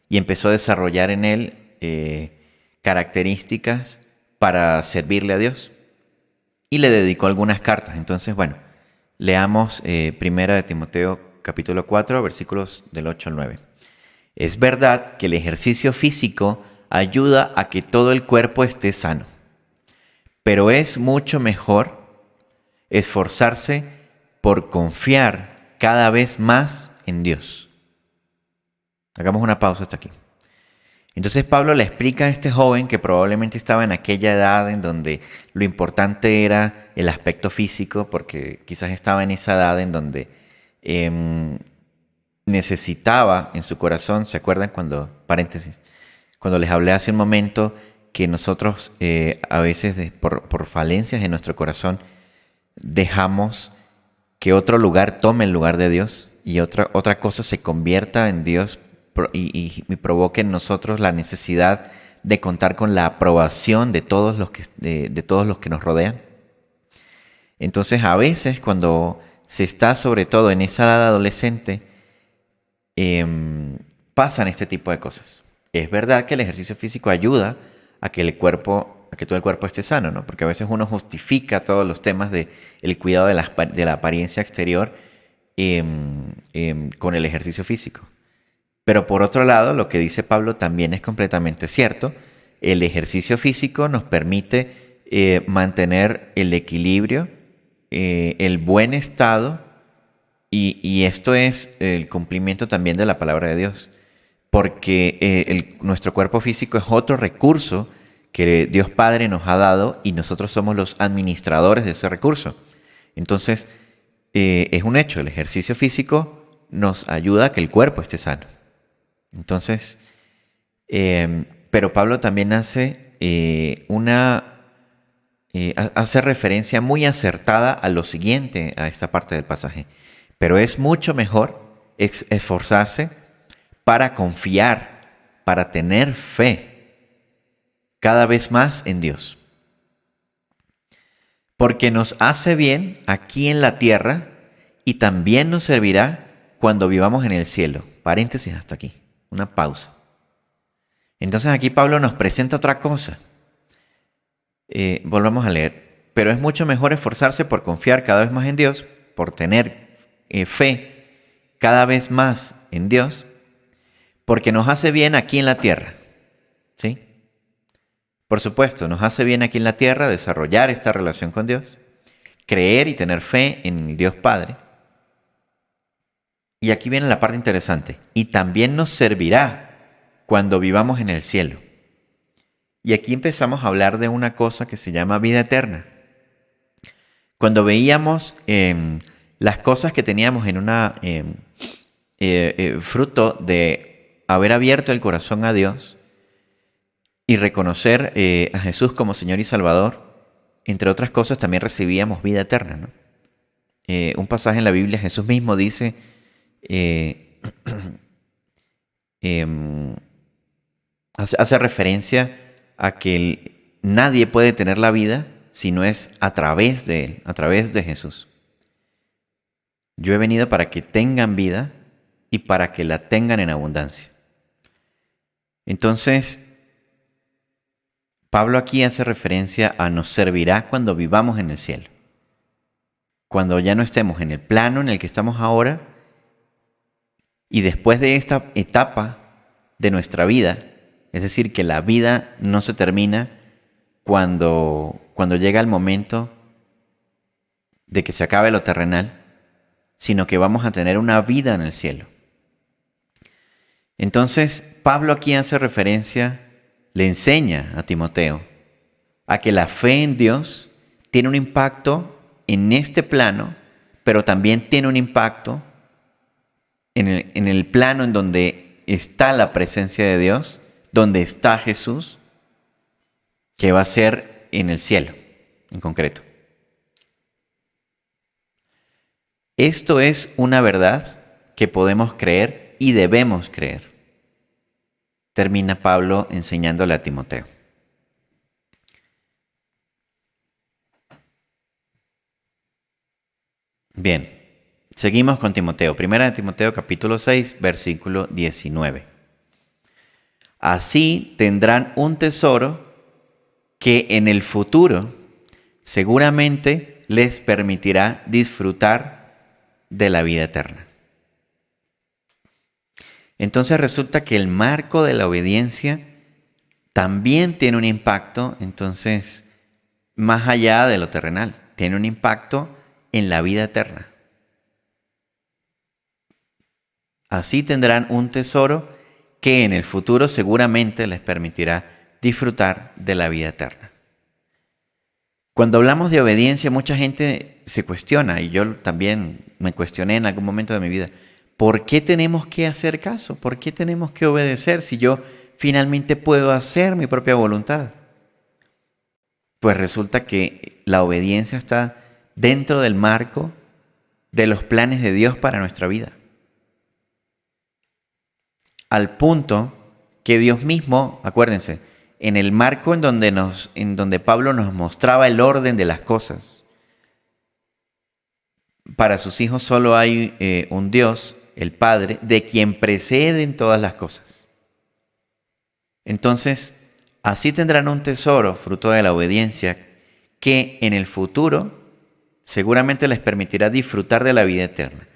y empezó a desarrollar en él características para servirle a Dios. Y le dedicó algunas cartas. Entonces, bueno, leamos primera de Timoteo capítulo 4, versículos del 8 al 9. Es verdad que el ejercicio físico ayuda a que todo el cuerpo esté sano, pero es mucho mejor esforzarse por confiar cada vez más en Dios. Hagamos una pausa hasta aquí. Entonces Pablo le explica a este joven que probablemente estaba en aquella edad en donde lo importante era el aspecto físico, porque quizás estaba en esa edad en donde necesitaba en su corazón, ¿se acuerdan cuando les hablé hace un momento que nosotros a veces por falencias en nuestro corazón dejamos que otro lugar tome el lugar de Dios y otra cosa se convierta en Dios y provoque en nosotros la necesidad de contar con la aprobación de todos los que nos rodean? Entonces, a veces cuando se está sobre todo en esa edad adolescente, pasan este tipo de cosas. Es verdad que el ejercicio físico ayuda a que todo el cuerpo esté sano, ¿no? Porque a veces uno justifica todos los temas del cuidado de la apariencia exterior con el ejercicio físico. Pero por otro lado, lo que dice Pablo también es completamente cierto. El ejercicio físico nos permite mantener el equilibrio, el buen estado, y esto es el cumplimiento también de la palabra de Dios. Porque nuestro cuerpo físico es otro recurso que Dios Padre nos ha dado y nosotros somos los administradores de ese recurso. Entonces, es un hecho, el ejercicio físico nos ayuda a que el cuerpo esté sano. Entonces, pero Pablo también hace referencia muy acertada a lo siguiente, a esta parte del pasaje. Pero es mucho mejor esforzarse para confiar, para tener fe cada vez más en Dios. porque nos hace bien aquí en la tierra y también nos servirá cuando vivamos en el cielo. Paréntesis hasta aquí, una pausa. Entonces aquí Pablo nos presenta otra cosa. Volvamos a leer. Pero es mucho mejor esforzarse por confiar cada vez más en Dios, por tener fe cada vez más en Dios, porque nos hace bien aquí en la tierra. ¿Sí? Por supuesto, nos hace bien aquí en la tierra desarrollar esta relación con Dios, creer y tener fe en el Dios Padre. Y aquí viene la parte interesante. Y también nos servirá cuando vivamos en el cielo. Y aquí empezamos a hablar de una cosa que se llama vida eterna. Cuando veíamos las cosas que teníamos en una fruto de haber abierto el corazón a Dios y reconocer a Jesús como Señor y Salvador, entre otras cosas también recibíamos vida eterna, ¿no? Un pasaje en la Biblia, Jesús mismo dice, hace referencia a que nadie puede tener la vida si no es a través de Él, a través de Jesús. Yo he venido para que tengan vida y para que la tengan en abundancia. Entonces, Pablo aquí hace referencia a nos servirá cuando vivamos en el cielo. Cuando ya no estemos en el plano en el que estamos ahora y después de esta etapa de nuestra vida, es decir, que la vida no se termina cuando llega el momento de que se acabe lo terrenal, sino que vamos a tener una vida en el cielo. Entonces, Pablo aquí hace referencia, le enseña a Timoteo a que la fe en Dios tiene un impacto en este plano, pero también tiene un impacto en el plano en donde está la presencia de Dios, donde está Jesús, que va a ser en el cielo, en concreto. Esto es una verdad que podemos creer y debemos creer. Termina Pablo enseñándole a Timoteo. Bien, seguimos con Timoteo. Primera de Timoteo capítulo 6, versículo 19. Así tendrán un tesoro que en el futuro seguramente les permitirá disfrutar de la vida eterna. Entonces resulta que el marco de la obediencia también tiene un impacto, entonces, más allá de lo terrenal, tiene un impacto en la vida eterna. Así tendrán un tesoro que en el futuro seguramente les permitirá disfrutar de la vida eterna. Cuando hablamos de obediencia, mucha gente se cuestiona, y yo también me cuestioné en algún momento de mi vida, ¿por qué tenemos que hacer caso? ¿Por qué tenemos que obedecer si yo finalmente puedo hacer mi propia voluntad? Pues resulta que la obediencia está dentro del marco de los planes de Dios para nuestra vida. Al punto que Dios mismo, acuérdense, en el marco en donde Pablo nos mostraba el orden de las cosas. Para sus hijos solo hay un Dios, el Padre, de quien preceden todas las cosas. Entonces, así tendrán un tesoro, fruto de la obediencia, que en el futuro seguramente les permitirá disfrutar de la vida eterna.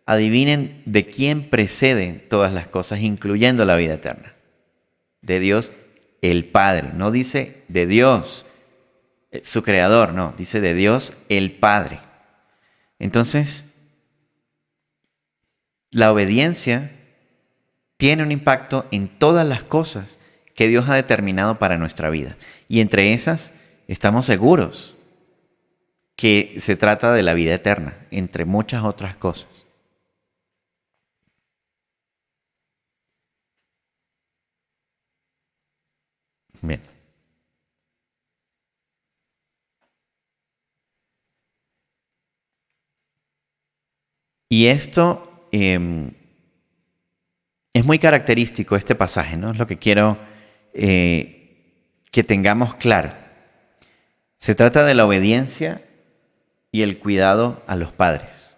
Adivinen de quién preceden todas las cosas, incluyendo la vida eterna. De Dios el Padre. No dice de Dios, su creador, no. Dice de Dios el Padre. Entonces, la obediencia tiene un impacto en todas las cosas que Dios ha determinado para nuestra vida. Y entre esas, estamos seguros que se trata de la vida eterna, entre muchas otras cosas. Bien. Y esto es muy característico, este pasaje, ¿no? Es lo que quiero que tengamos claro. Se trata de la obediencia y el cuidado a los padres.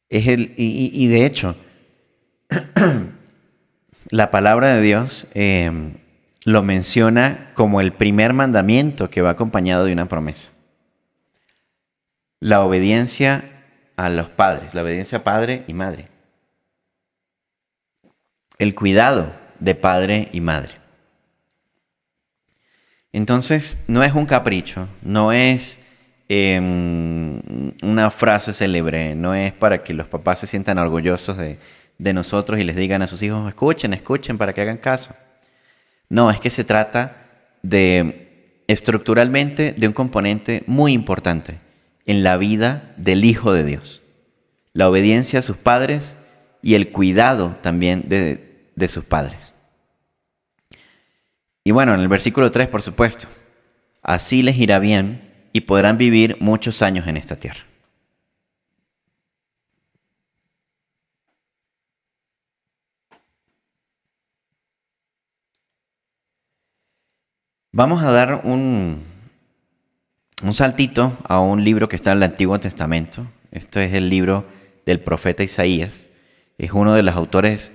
Y de hecho, la palabra de Dios lo menciona como el primer mandamiento que va acompañado de una promesa. La obediencia a los padres, la obediencia a padre y madre. El cuidado de padre y madre. Entonces, no es un capricho, no es una frase célebre, no es para que los papás se sientan orgullosos de nosotros y les digan a sus hijos, escuchen para que hagan caso. No, es que se trata estructuralmente de un componente muy importante en la vida del Hijo de Dios. La obediencia a sus padres y el cuidado también de sus padres. Y bueno, en el versículo 3, por supuesto, así les irá bien y podrán vivir muchos años en esta tierra. Vamos a dar un saltito a un libro que está en el Antiguo Testamento. Este es el libro del profeta Isaías. Es uno de los autores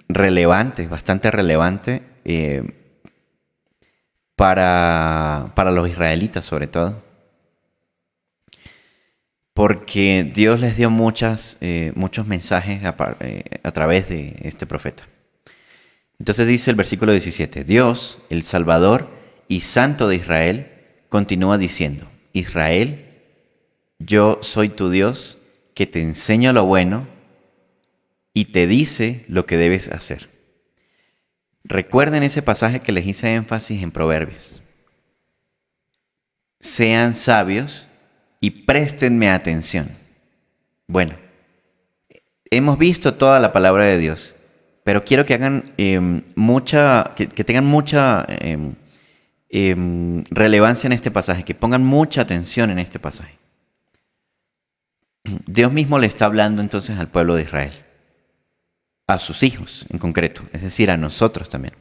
relevantes, bastante relevante para los israelitas sobre todo. Porque Dios les dio muchos mensajes a través de este profeta. Entonces dice el versículo 17, Dios, el Salvador y Santo de Israel, continúa diciendo, Israel, yo soy tu Dios, que te enseña lo bueno y te dice lo que debes hacer. Recuerden ese pasaje que les hice énfasis en Proverbios. Sean sabios y préstenme atención. Bueno, hemos visto toda la palabra de Dios, pero quiero que hagan que tengan mucha relevancia en este pasaje, que pongan mucha atención en este pasaje. Dios mismo le está hablando entonces al pueblo de Israel, a sus hijos en concreto, es decir, a nosotros también.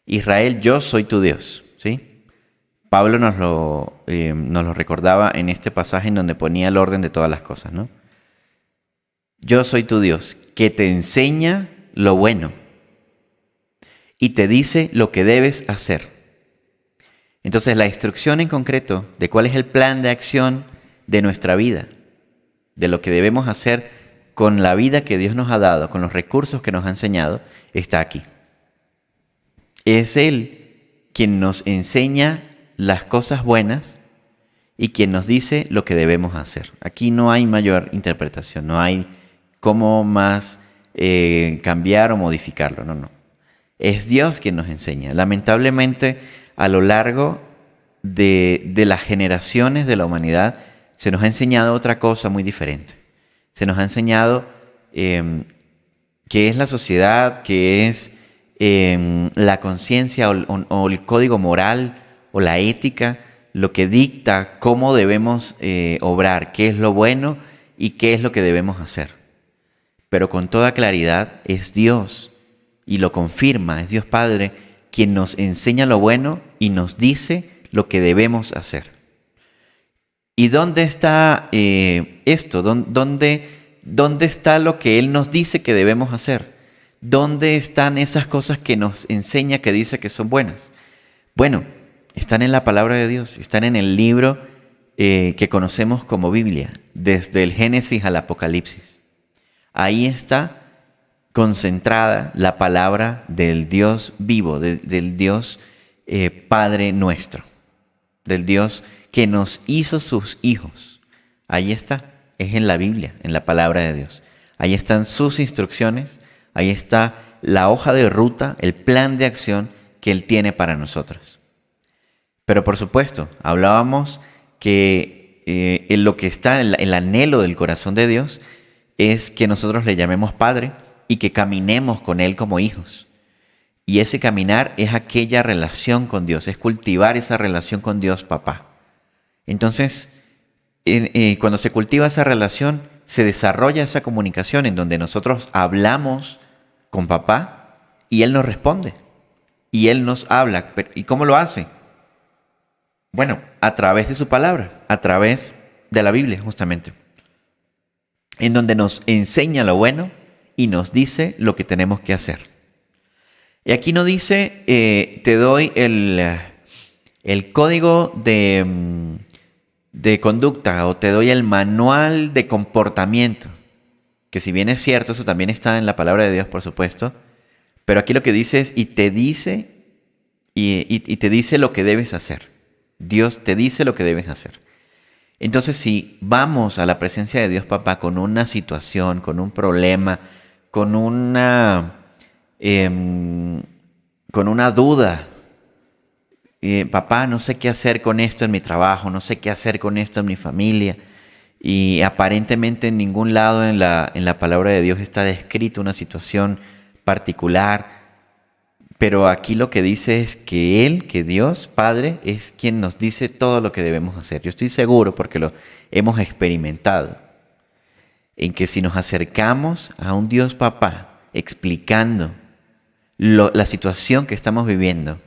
Israel, yo soy tu Dios, ¿sí? Pablo nos lo recordaba en este pasaje en donde ponía el orden de todas las cosas, ¿no? Yo soy tu Dios, que te enseña lo bueno y te dice lo que debes hacer. Entonces, la instrucción en concreto de cuál es el plan de acción de nuestra vida, de lo que debemos hacer con la vida que Dios nos ha dado, con los recursos que nos ha enseñado, está aquí. Es Él quien nos enseña las cosas buenas y quien nos dice lo que debemos hacer. Aquí no hay mayor interpretación, no hay cómo más cambiar o modificarlo, no. Es Dios quien nos enseña. Lamentablemente, a lo largo de las generaciones de la humanidad, se nos ha enseñado otra cosa muy diferente. Se nos ha enseñado qué es la sociedad, qué es la conciencia o el código moral o la ética, lo que dicta cómo debemos obrar, qué es lo bueno y qué es lo que debemos hacer. Pero con toda claridad es Dios, y lo confirma, es Dios Padre, quien nos enseña lo bueno y nos dice lo que debemos hacer. ¿Y dónde está esto? ¿Dónde está lo que Él nos dice que debemos hacer? ¿Dónde están esas cosas que nos enseña, que dice que son buenas? Bueno, están en la palabra de Dios, están en el libro que conocemos como Biblia, desde el Génesis al Apocalipsis. Ahí está concentrada la palabra del Dios vivo, del Dios Padre nuestro, del Dios que nos hizo sus hijos. Ahí está, es en la Biblia, en la palabra de Dios. Ahí están sus instrucciones, ahí está la hoja de ruta, el plan de acción que Él tiene para nosotros. Pero por supuesto, hablábamos que en lo que está, el anhelo del corazón de Dios es que nosotros le llamemos Padre y que caminemos con Él como hijos. Y ese caminar es aquella relación con Dios, es cultivar esa relación con Dios, papá. Entonces, cuando se cultiva esa relación, se desarrolla esa comunicación en donde nosotros hablamos con papá y Él nos responde. Y Él nos habla. ¿Y cómo lo hace? Bueno, a través de su palabra, a través de la Biblia, justamente, en donde nos enseña lo bueno y nos dice lo que tenemos que hacer. Y aquí no dice, te doy el código de conducta o te doy el manual de comportamiento, que si bien es cierto, eso también está en la palabra de Dios, por supuesto, pero aquí lo que dice es, y te dice lo que debes hacer. Dios te dice lo que debes hacer. Entonces, si vamos a la presencia de Dios Papá con una situación, con un problema, con una, con una duda, papá, no sé qué hacer con esto en mi trabajo, no sé qué hacer con esto en mi familia, y aparentemente en ningún lado en la palabra de Dios está descrito una situación particular, pero aquí lo que dice es que Él, que Dios Padre, es quien nos dice todo lo que debemos hacer. Yo estoy seguro, porque lo hemos experimentado, en que si nos acercamos a un Dios Papá explicando la situación que estamos viviendo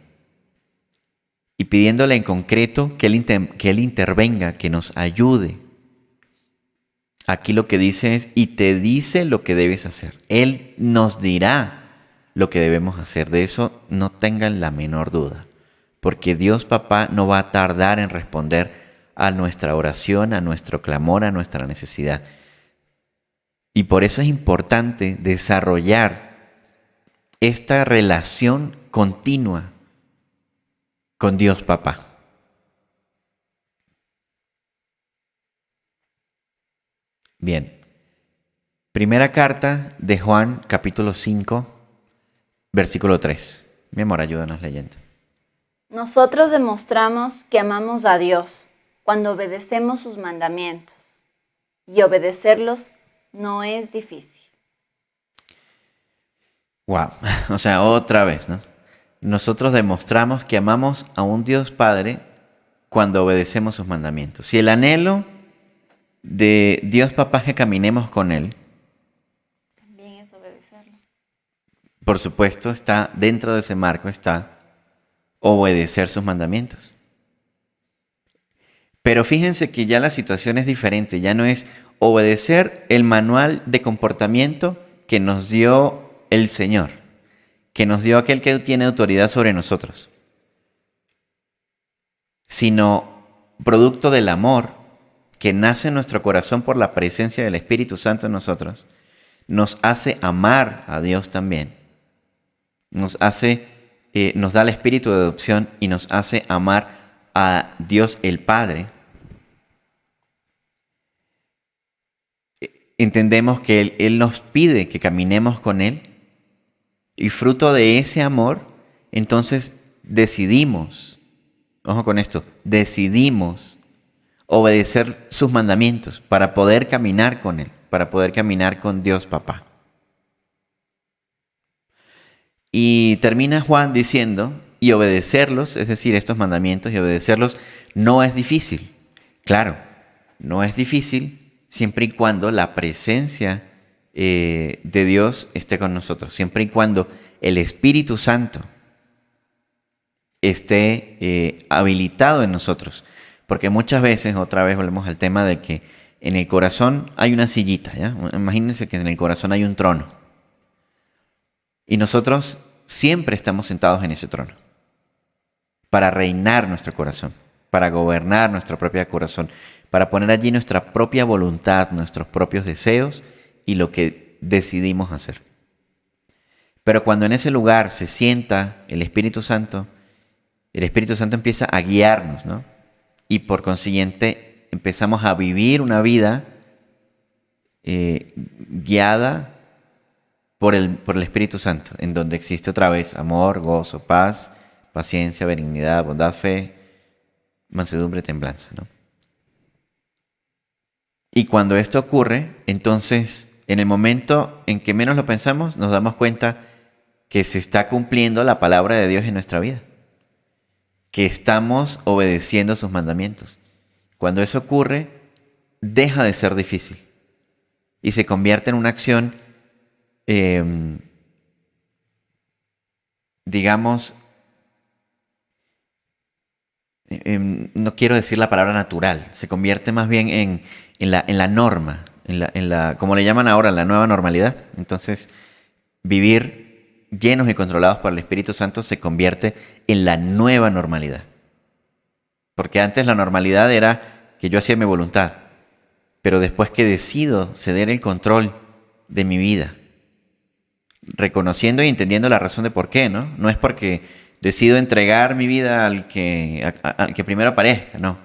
y pidiéndole en concreto que Él intervenga, que nos ayude, aquí lo que dice es, y te dice lo que debes hacer. Él nos dirá lo que debemos hacer. De eso no tengan la menor duda. Porque Dios Papá no va a tardar en responder a nuestra oración, a nuestro clamor, a nuestra necesidad. Y por eso es importante desarrollar esta relación continua con Dios Papá. Bien. Primera carta de Juan, capítulo 5, versículo 3. Mi amor, ayúdanos leyendo. Nosotros demostramos que amamos a Dios cuando obedecemos sus mandamientos, y obedecerlos no es difícil. Wow, o sea, otra vez, ¿no? Nosotros demostramos que amamos a un Dios Padre cuando obedecemos sus mandamientos. Si el anhelo de Dios Papá es que caminemos con Él, También es obedecerlo. por supuesto, está dentro de ese marco, está obedecer sus mandamientos. Pero fíjense que ya la situación es diferente, ya no es obedecer el manual de comportamiento que nos dio el Señor, que nos dio aquel que tiene autoridad sobre nosotros, sino producto del amor que nace en nuestro corazón por la presencia del Espíritu Santo en nosotros, nos hace amar a Dios también, nos da el espíritu de adopción y nos hace amar a Dios el Padre. Entendemos que Él nos pide que caminemos con Él, y fruto de ese amor, entonces decidimos, ojo con esto, decidimos obedecer sus mandamientos para poder caminar con Él, para poder caminar con Dios Papá. Y termina Juan diciendo, y obedecerlos, es decir, estos mandamientos, y obedecerlos no es difícil. Claro, no es difícil siempre y cuando la presencia de Dios esté con nosotros, siempre y cuando el Espíritu Santo esté habilitado en nosotros. Porque muchas veces, otra vez volvemos al tema de que en el corazón hay una sillita, ¿ya? Imagínense que en el corazón hay un trono. Y nosotros siempre estamos sentados en ese trono para reinar nuestro corazón, para gobernar nuestro propio corazón, para poner allí nuestra propia voluntad, nuestros propios deseos y lo que decidimos hacer. Pero cuando en ese lugar se sienta el Espíritu Santo empieza a guiarnos, ¿no? Y por consiguiente empezamos a vivir una vida guiada por el Espíritu Santo, en donde existe otra vez amor, gozo, paz, paciencia, benignidad, bondad, fe, mansedumbre, templanza, ¿no? Y cuando esto ocurre, entonces, en el momento en que menos lo pensamos, nos damos cuenta que se está cumpliendo la palabra de Dios en nuestra vida, que estamos obedeciendo sus mandamientos. Cuando eso ocurre, deja de ser difícil y se convierte en una acción, digamos, no quiero decir la palabra natural, se convierte más bien en la norma, como le llaman ahora, la nueva normalidad. Entonces, vivir llenos y controlados por el Espíritu Santo se convierte en la nueva normalidad. Porque antes la normalidad era que yo hacía mi voluntad, pero después que decido ceder el control de mi vida, reconociendo y entendiendo la razón de por qué, ¿no? No es porque decido entregar mi vida al que primero aparezca, no.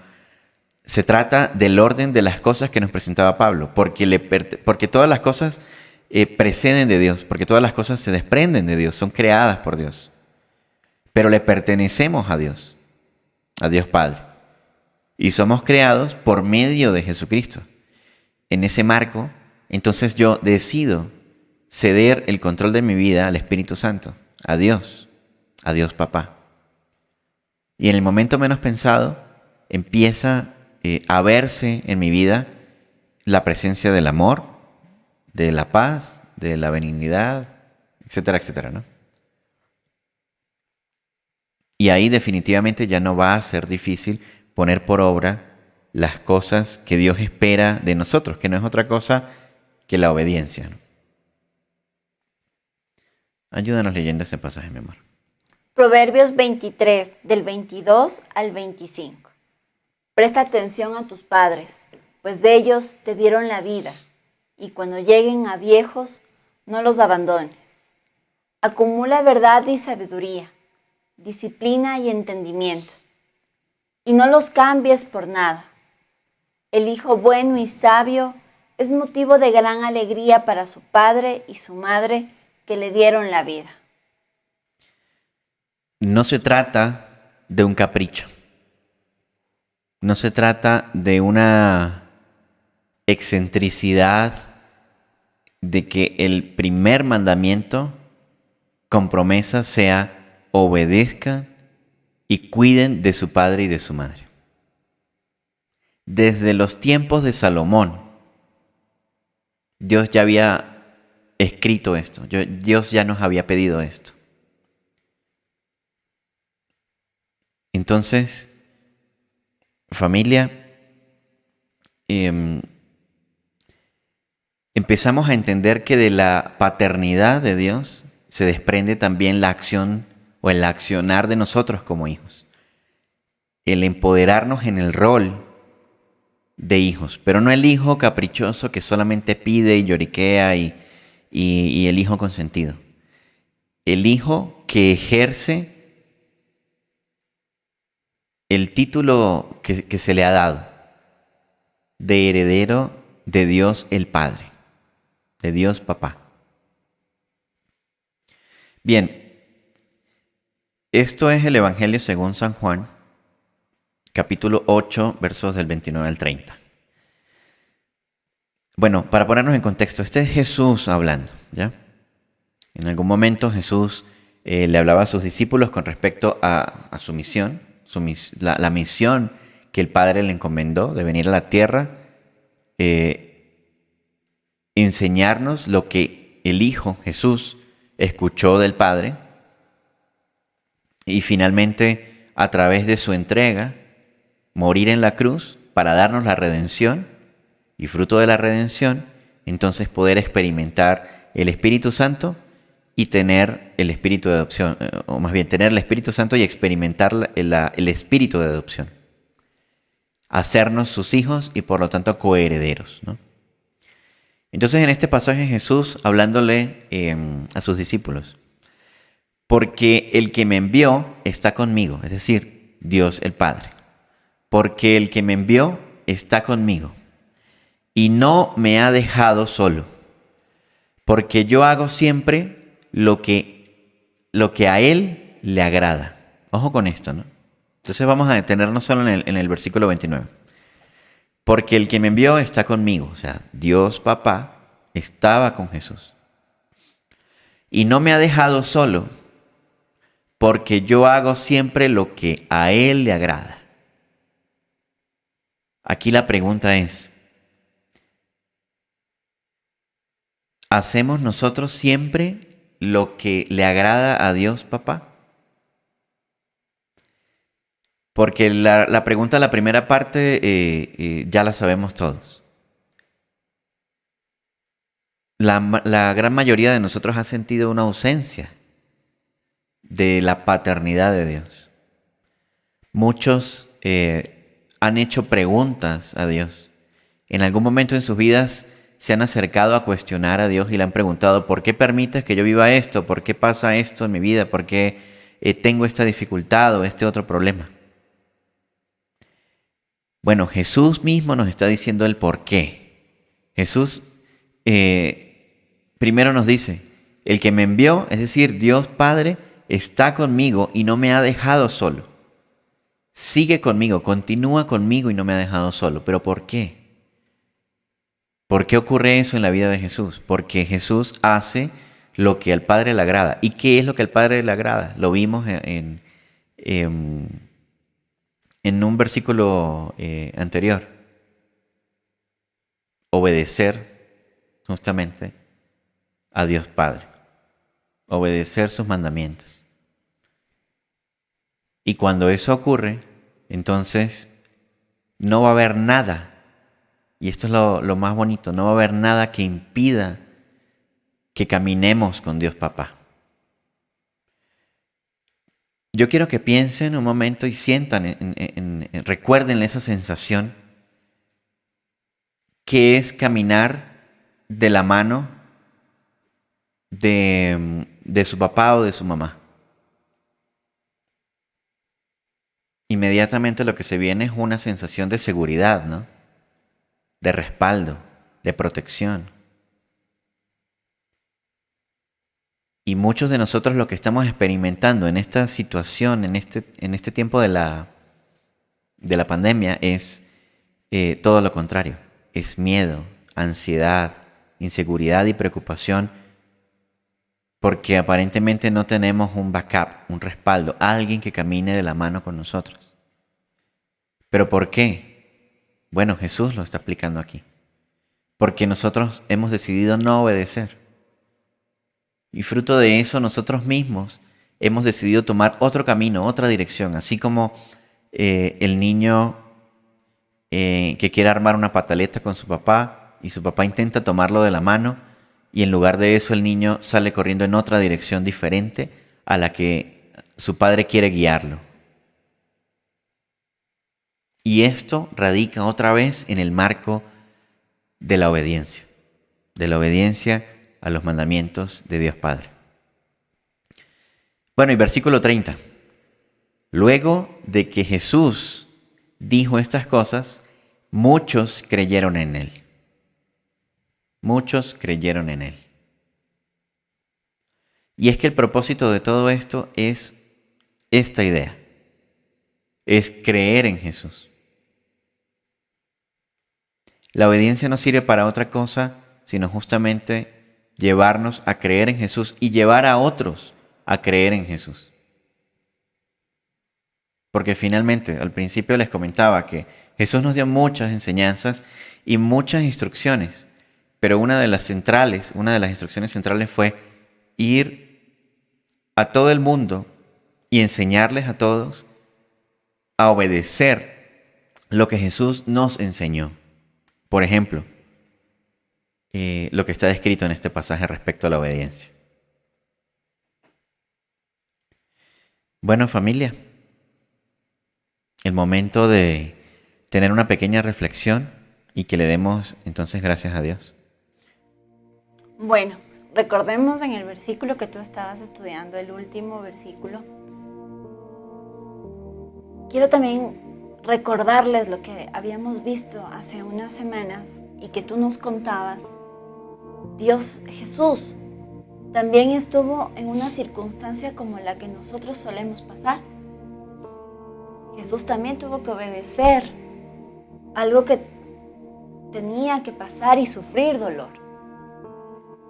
Se trata del orden de las cosas que nos presentaba Pablo, porque todas las cosas preceden de Dios, porque todas las cosas se desprenden de Dios, son creadas por Dios, pero le pertenecemos a Dios Padre, y somos creados por medio de Jesucristo. En ese marco, entonces yo decido ceder el control de mi vida al Espíritu Santo, a Dios Papá. Y en el momento menos pensado empieza a verse en mi vida la presencia del amor, de la paz, de la benignidad, etcétera, etcétera, ¿no? Y ahí definitivamente ya no va a ser difícil poner por obra las cosas que Dios espera de nosotros, que no es otra cosa que la obediencia, ¿no? Ayúdanos leyendo ese pasaje, mi amor. Proverbios 23, del 22 al 25. Presta atención a tus padres, pues de ellos te dieron la vida, y cuando lleguen a viejos, no los abandones. Acumula verdad y sabiduría, disciplina y entendimiento, y no los cambies por nada. El hijo bueno y sabio es motivo de gran alegría para su padre y su madre que le dieron la vida. No se trata de un capricho. No se trata de una excentricidad de que el primer mandamiento con promesa sea obedezcan y cuiden de su padre y de su madre. Desde los tiempos de Salomón, Dios ya había escrito esto, Dios ya nos había pedido esto. Entonces, familia, empezamos a entender que de la paternidad de Dios se desprende también la acción o el accionar de nosotros como hijos. El empoderarnos en el rol de hijos, pero no el hijo caprichoso que solamente pide y lloriquea y el hijo consentido. El hijo que ejerce el título que se le ha dado de heredero de Dios el Padre, de Dios Papá. Bien, esto es el Evangelio según San Juan, capítulo 8, versos del 29 al 30. Bueno, para ponernos en contexto, este es Jesús hablando, ¿ya? En algún momento Jesús le hablaba a sus discípulos con respecto a su misión, la misión que el Padre le encomendó de venir a la tierra, enseñarnos lo que el Hijo, Jesús, escuchó del Padre y finalmente, a través de su entrega, morir en la cruz para darnos la redención y fruto de la redención, entonces poder experimentar el Espíritu Santo y tener el Espíritu de adopción, o más bien tener el Espíritu Santo y experimentar el Espíritu de adopción. Hacernos sus hijos y por lo tanto coherederos, ¿no? Entonces en este pasaje Jesús hablándole a sus discípulos, porque el que me envió está conmigo, es decir, Dios el Padre. Porque el que me envió está conmigo y no me ha dejado solo, porque yo hago siempre lo que a Él le agrada. Ojo con esto, ¿no? Entonces vamos a detenernos solo en el versículo 29. Porque el que me envió está conmigo, o sea, Dios Papá estaba con Jesús. Y no me ha dejado solo, porque yo hago siempre lo que a Él le agrada. Aquí la pregunta es, ¿hacemos nosotros siempre lo que le agrada a Dios Papá? Porque la pregunta, la primera parte, ya la sabemos todos. La gran mayoría de nosotros ha sentido una ausencia de la paternidad de Dios. Muchos han hecho preguntas a Dios. En algún momento en sus vidas se han acercado a cuestionar a Dios y le han preguntado, ¿por qué permites que yo viva esto? ¿Por qué pasa esto en mi vida? ¿Por qué tengo esta dificultad o este otro problema? Bueno, Jesús mismo nos está diciendo el por qué. Jesús primero nos dice, el que me envió, es decir, Dios Padre, está conmigo y no me ha dejado solo. Sigue conmigo, continúa conmigo y no me ha dejado solo. ¿Pero por qué? ¿Por qué ocurre eso en la vida de Jesús? Porque Jesús hace lo que al Padre le agrada. ¿Y qué es lo que al Padre le agrada? Lo vimos en un versículo anterior. Obedecer justamente a Dios Padre. Obedecer sus mandamientos. Y cuando eso ocurre, entonces no va a haber nada, y esto es lo más bonito, no va a haber nada que impida que caminemos con Dios Papá. Yo quiero que piensen un momento y sientan, recuerden esa sensación que es caminar de la mano de su papá o de su mamá. Inmediatamente lo que se viene es una sensación de seguridad, ¿no? De respaldo, de protección. Y muchos de nosotros lo que estamos experimentando en esta situación, en este tiempo de la pandemia, es todo lo contrario. Es miedo, ansiedad, inseguridad y preocupación porque aparentemente no tenemos un backup, un respaldo, alguien que camine de la mano con nosotros. ¿Pero por qué? Bueno, Jesús lo está explicando aquí. Porque nosotros hemos decidido no obedecer. Y fruto de eso nosotros mismos hemos decidido tomar otro camino, otra dirección. Así como el niño que quiere armar una pataleta con su papá y su papá intenta tomarlo de la mano y en lugar de eso el niño sale corriendo en otra dirección diferente a la que su padre quiere guiarlo. Y esto radica otra vez en el marco de la obediencia a los mandamientos de Dios Padre. Bueno, y versículo 30. Luego de que Jesús dijo estas cosas, muchos creyeron en él. Muchos creyeron en él. Y es que el propósito de todo esto es esta idea. Es creer en Jesús. La obediencia no sirve para otra cosa, sino justamente llevarnos a creer en Jesús y llevar a otros a creer en Jesús. Porque finalmente, al principio les comentaba que Jesús nos dio muchas enseñanzas y muchas instrucciones, pero una de las instrucciones centrales fue ir a todo el mundo y enseñarles a todos a obedecer lo que Jesús nos enseñó. Por ejemplo, lo que está descrito en este pasaje respecto a la obediencia. Bueno, familia, el momento de tener una pequeña reflexión y que le demos entonces gracias a Dios. Bueno, recordemos en el versículo que tú estabas estudiando, el último versículo. Quiero también recordarles lo que habíamos visto hace unas semanas y que tú nos contabas. Jesús, también estuvo en una circunstancia como la que nosotros solemos pasar. Jesús también tuvo que obedecer algo que tenía que pasar y sufrir dolor.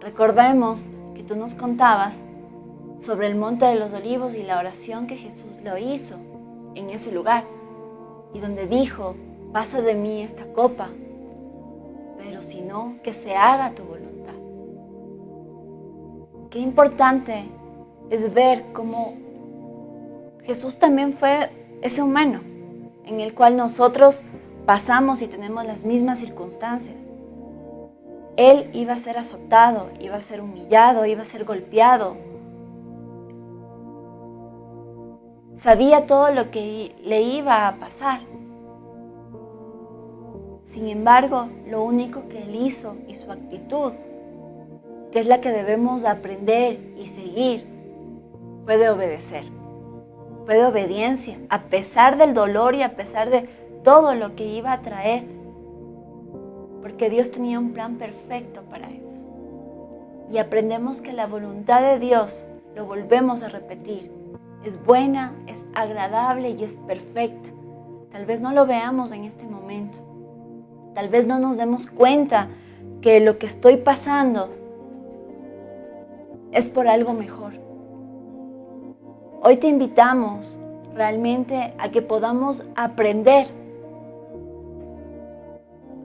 Recordemos que tú nos contabas sobre el Monte de los Olivos y la oración que Jesús lo hizo en ese lugar y donde dijo, pasa de mí esta copa, pero si no, que se haga tu voluntad. Qué importante es ver cómo Jesús también fue ese humano en el cual nosotros pasamos y tenemos las mismas circunstancias. Él iba a ser azotado, iba a ser humillado, iba a ser golpeado. Sabía todo lo que le iba a pasar. Sin embargo, lo único que él hizo y su actitud, que es la que debemos aprender y seguir, fue de obedecer. Fue de obediencia, a pesar del dolor y a pesar de todo lo que iba a traer, porque Dios tenía un plan perfecto para eso. Y aprendemos que la voluntad de Dios, lo volvemos a repetir, es buena, es agradable y es perfecta. Tal vez no lo veamos en este momento. Tal vez no nos demos cuenta que lo que estoy pasando es por algo mejor. Hoy te invitamos realmente a que podamos aprender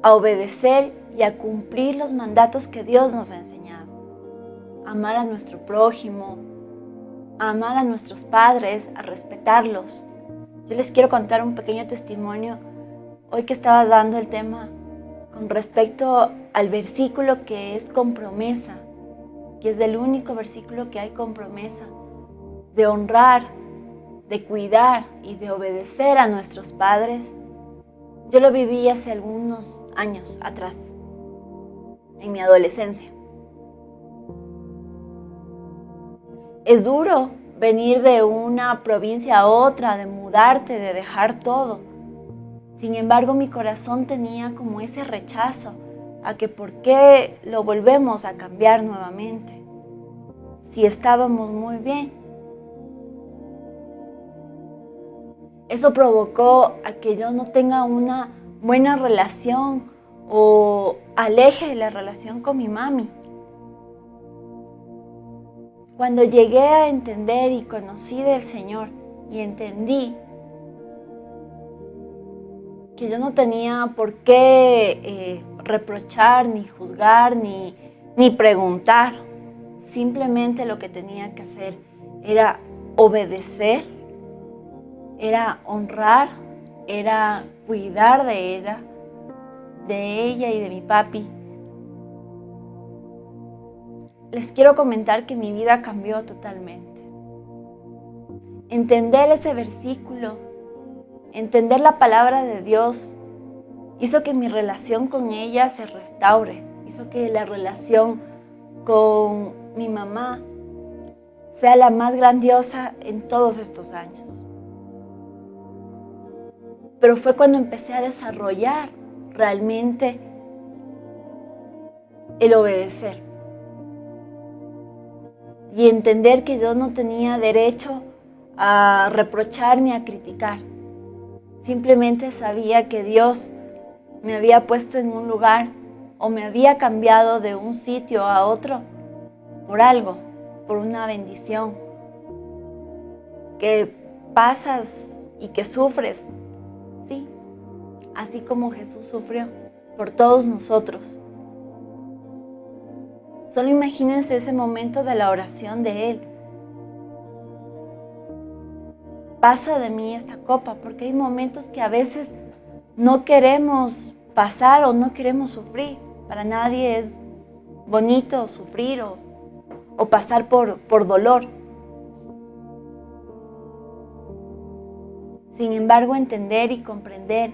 a obedecer y a cumplir los mandatos que Dios nos ha enseñado. Amar a nuestro prójimo, a amar a nuestros padres, a respetarlos. Yo les quiero contar un pequeño testimonio hoy que estaba dando el tema con respecto al versículo que es con promesa, que es el único versículo que hay con promesa de honrar, de cuidar y de obedecer a nuestros padres. Yo lo viví hace algunos años atrás, en mi adolescencia. Es duro venir de una provincia a otra, de mudarte, de dejar todo. Sin embargo, mi corazón tenía como ese rechazo a que por qué lo volvemos a cambiar nuevamente, si estábamos muy bien. Eso provocó a que yo no tenga una buena relación o aleje de la relación con mi mami. Cuando llegué a entender y conocí del Señor y entendí que yo no tenía por qué reprochar, ni juzgar, ni preguntar. Simplemente lo que tenía que hacer era obedecer, era honrar, era cuidar de ella y de mi papi. Les quiero comentar que mi vida cambió totalmente. Entender ese versículo, entender la palabra de Dios, hizo que mi relación con ella se restaure, hizo que la relación con mi mamá sea la más grandiosa en todos estos años. Pero fue cuando empecé a desarrollar realmente el obedecer y entender que yo no tenía derecho a reprochar ni a criticar. Simplemente sabía que Dios me había puesto en un lugar o me había cambiado de un sitio a otro por algo, por una bendición. Que pasas y que sufres, sí, así como Jesús sufrió por todos nosotros. Solo imagínense ese momento de la oración de Él. Pasa de mí esta copa, porque hay momentos que a veces no queremos pasar o no queremos sufrir. Para nadie es bonito sufrir o pasar por dolor. Sin embargo, entender y comprender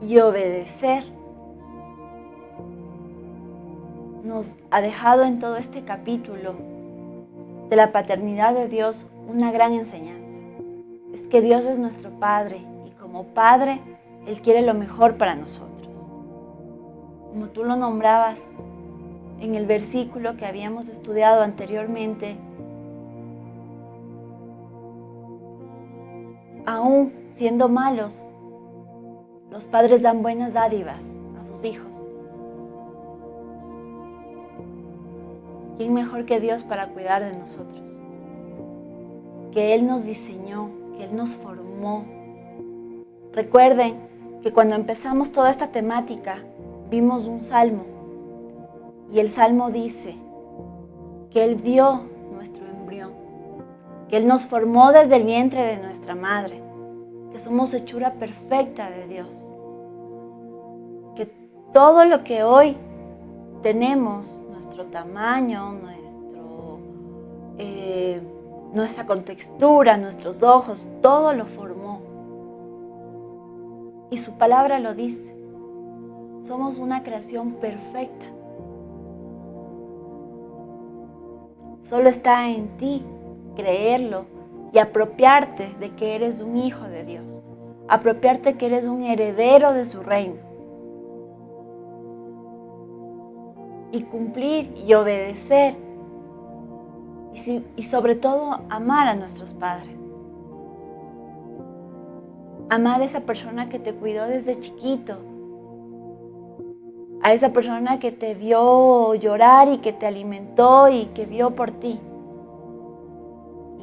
y obedecer nos ha dejado en todo este capítulo de la paternidad de Dios una gran enseñanza. Es que Dios es nuestro Padre y como Padre, Él quiere lo mejor para nosotros. Como tú lo nombrabas en el versículo que habíamos estudiado anteriormente, aún siendo malos, los padres dan buenas dádivas a sus hijos. ¿Quién mejor que Dios para cuidar de nosotros? Que Él nos diseñó, que Él nos formó. Recuerden que cuando empezamos toda esta temática, vimos un salmo. Y el salmo dice que Él vio nuestro embrión, que Él nos formó desde el vientre de nuestra madre. que somos hechura perfecta de Dios, que todo lo que hoy tenemos, nuestro tamaño, nuestra contextura, nuestros ojos, todo lo formó. Y su palabra lo dice. Somos una creación perfecta. Solo está en ti creerlo y apropiarte de que eres un hijo de Dios. Apropiarte que eres un heredero de su reino. Y cumplir y obedecer. Y sobre todo amar a nuestros padres. Amar a esa persona que te cuidó desde chiquito. A esa persona que te vio llorar y que te alimentó y que vio por ti.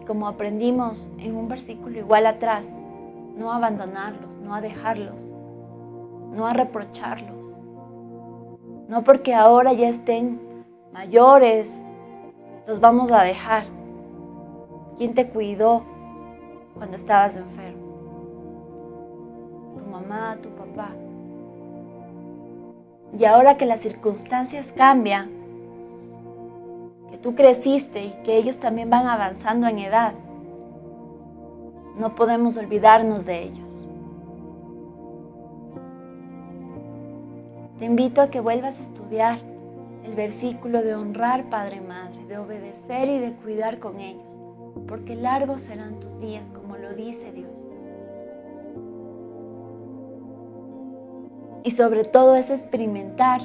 Y como aprendimos en un versículo igual atrás, no abandonarlos, no a dejarlos, no a reprocharlos. No porque ahora ya estén mayores, los vamos a dejar. ¿Quién te cuidó cuando estabas enfermo? Tu mamá, tu papá. Y ahora que las circunstancias cambian, que tú creciste y que ellos también van avanzando en edad, no podemos olvidarnos de ellos. Te invito a que vuelvas a estudiar el versículo de honrar padre y madre, de obedecer y de cuidar con ellos, porque largos serán tus días, como lo dice Dios. Y sobre todo es experimentar,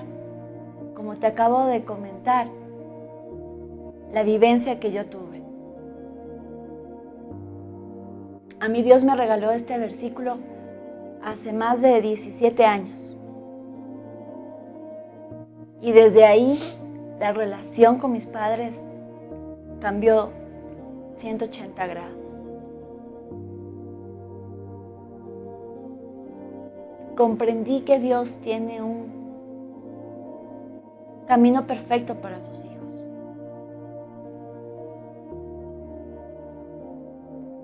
como te acabo de comentar, la vivencia que yo tuve. A mí Dios me regaló este versículo hace más de 17 años. Y desde ahí la relación con mis padres cambió 180 grados. Comprendí que Dios tiene un camino perfecto para sus hijos.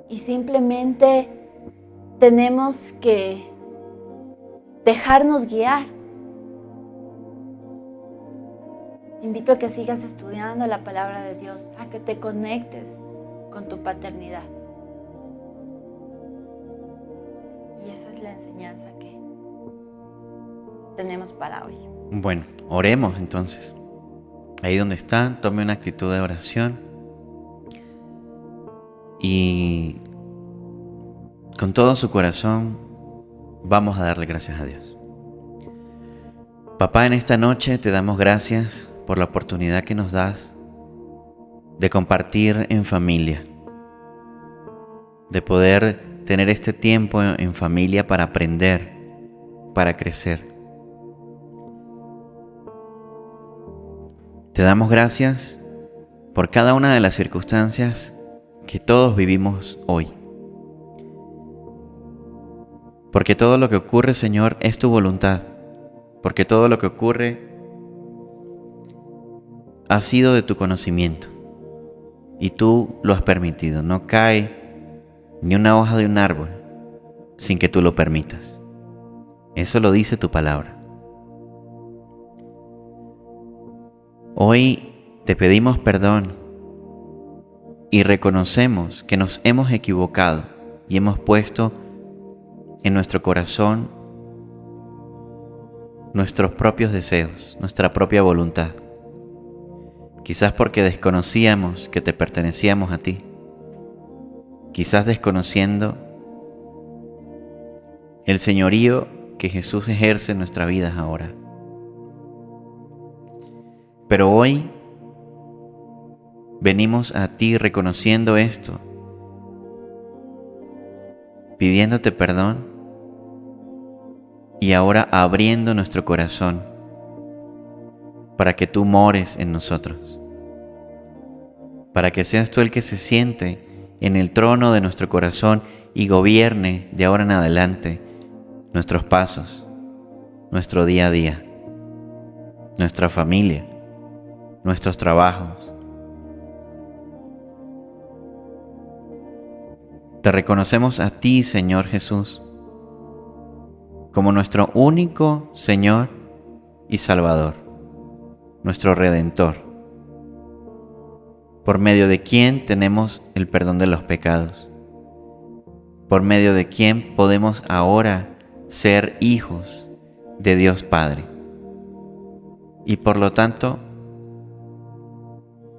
Y simplemente tenemos que dejarnos guiar. Te invito a que sigas estudiando la palabra de Dios, a que te conectes con tu paternidad. Y esa es la enseñanza que tenemos para hoy. Bueno, oremos entonces. Ahí donde está, tome una actitud de oración y con todo su corazón vamos a darle gracias a Dios. Papá, en esta noche te damos gracias por la oportunidad que nos das de compartir en familia, de poder tener este tiempo en familia para aprender, para crecer. Te damos gracias por cada una de las circunstancias que todos vivimos hoy. Porque todo lo que ocurre, Señor, es tu voluntad. Porque todo lo que ocurre ha sido de tu conocimiento. Y tú lo has permitido. No cae ni una hoja de un árbol sin que tú lo permitas. Eso lo dice tu palabra. Hoy te pedimos perdón y reconocemos que nos hemos equivocado y hemos puesto en nuestro corazón nuestros propios deseos, nuestra propia voluntad. Quizás porque desconocíamos que te pertenecíamos a ti. Quizás desconociendo el señorío que Jesús ejerce en nuestras vidas ahora. Pero hoy venimos a ti reconociendo esto, pidiéndote perdón y ahora abriendo nuestro corazón para que tú mores en nosotros, para que seas tú el que se siente en el trono de nuestro corazón y gobierne de ahora en adelante nuestros pasos, nuestro día a día, nuestra familia, nuestros trabajos. Te reconocemos a ti, Señor Jesús, como nuestro único Señor y Salvador, nuestro Redentor, por medio de quien tenemos el perdón de los pecados, por medio de quien podemos ahora ser hijos de Dios Padre y por lo tanto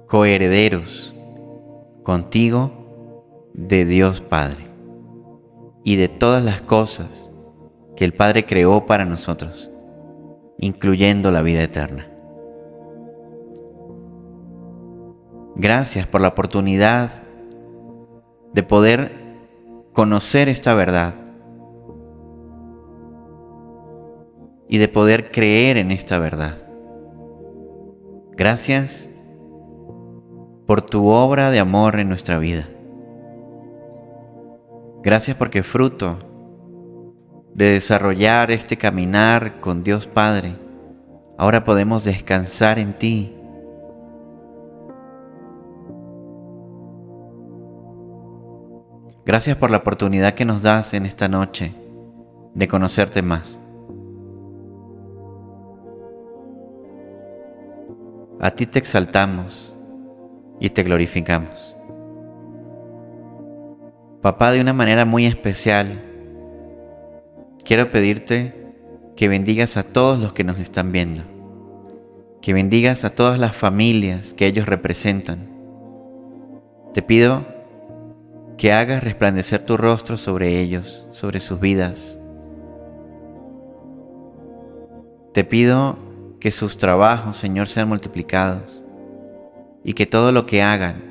coherederos contigo de Dios Padre y de todas las cosas que el Padre creó para nosotros, incluyendo la vida eterna. Gracias por la oportunidad de poder conocer esta verdad y de poder creer en esta verdad. Gracias por tu obra de amor en nuestra vida. Gracias porque fruto de desarrollar este caminar con Dios Padre, ahora podemos descansar en ti. Gracias por la oportunidad que nos das en esta noche de conocerte más. A ti te exaltamos y te glorificamos. Papá, de una manera muy especial, quiero pedirte que bendigas a todos los que nos están viendo, que bendigas a todas las familias que ellos representan. Te pido que hagas resplandecer tu rostro sobre ellos, sobre sus vidas. Te pido que sus trabajos, Señor, sean multiplicados y que todo lo que hagan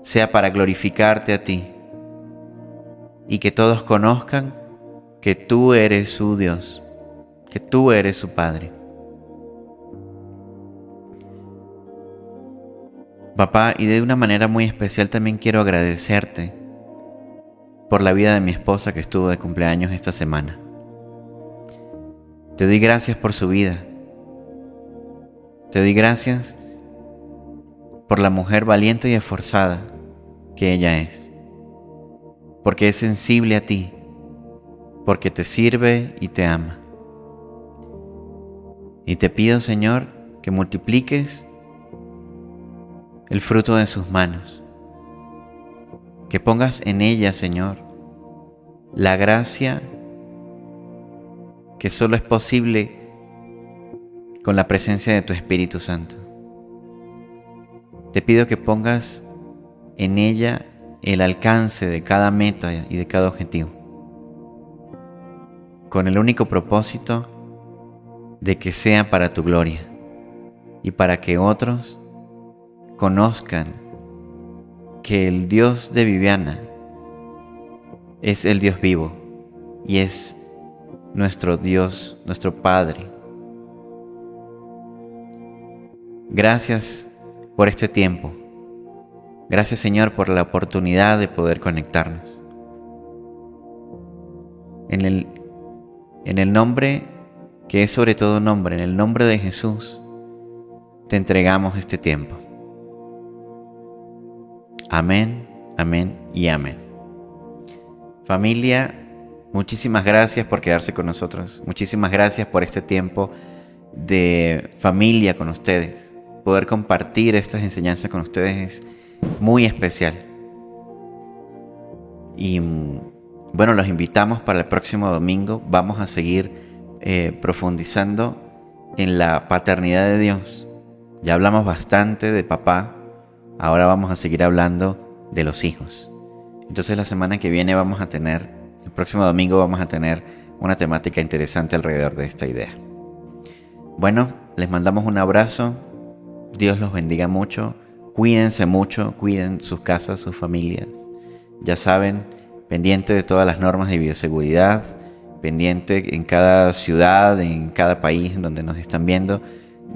sea para glorificarte a ti y que todos conozcan que tú eres su Dios, que tú eres su Padre. Papá, y de una manera muy especial también quiero agradecerte por la vida de mi esposa que estuvo de cumpleaños esta semana. Te doy gracias por su vida. Te doy gracias por la mujer valiente y esforzada que ella es, porque es sensible a ti, porque te sirve y te ama. Y te pido, Señor, que multipliques el fruto de sus manos, que pongas en ella, Señor, la gracia que solo es posible con la presencia de tu Espíritu Santo. Te pido que pongas en ella el alcance de cada meta y de cada objetivo, con el único propósito de que sea para tu gloria y para que otros conozcan que el Dios de Viviana es el Dios vivo y es nuestro Dios, nuestro Padre. Gracias por este tiempo. Gracias, Señor, por la oportunidad de poder conectarnos. En el nombre que es sobre todo nombre, en el nombre de Jesús, te entregamos este tiempo. Amén, amén y amén. Familia, muchísimas gracias por quedarse con nosotros. Muchísimas gracias por este tiempo de familia con ustedes. Poder compartir estas enseñanzas con ustedes es muy especial. Y bueno, los invitamos para el próximo domingo. Vamos a seguir profundizando en la paternidad de Dios. Ya hablamos bastante de papá. Ahora vamos a seguir hablando de los hijos. Entonces la semana que viene el próximo domingo vamos a tener una temática interesante alrededor de esta idea. Bueno, les mandamos un abrazo. Dios los bendiga mucho. Cuídense mucho, cuiden sus casas, sus familias. Ya saben, pendiente de todas las normas de bioseguridad, pendiente en cada ciudad, en cada país en donde nos están viendo,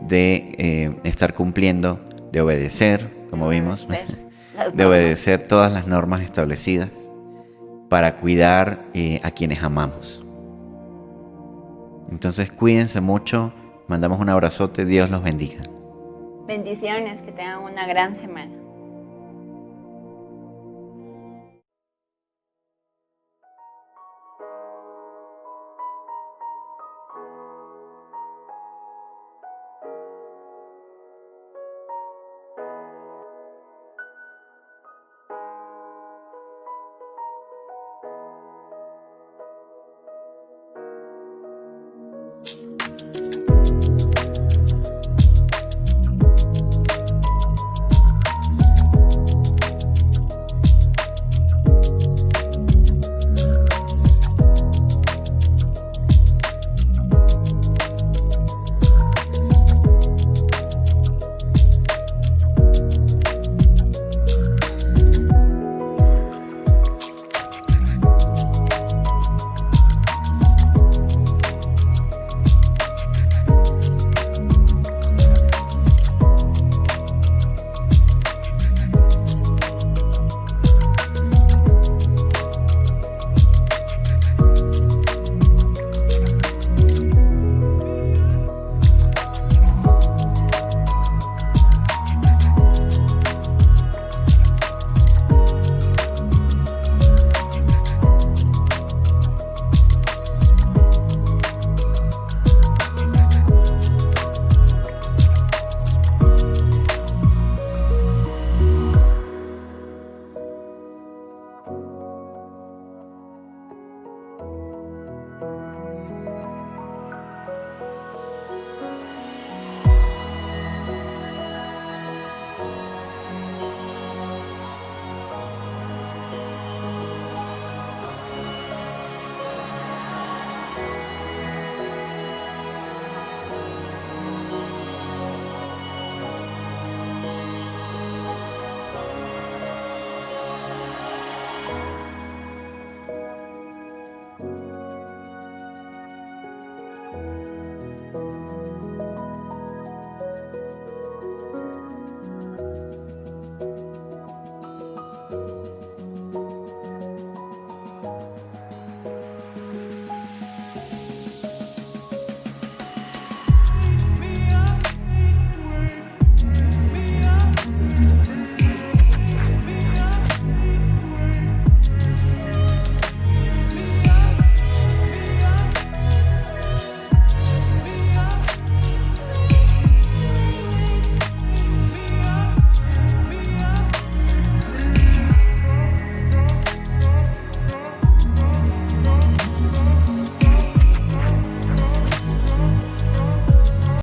de estar cumpliendo, de obedecer, como vimos, de obedecer todas las normas establecidas para cuidar a quienes amamos. Entonces cuídense mucho, mandamos un abrazote, Dios los bendiga. Bendiciones, que tengan una gran semana.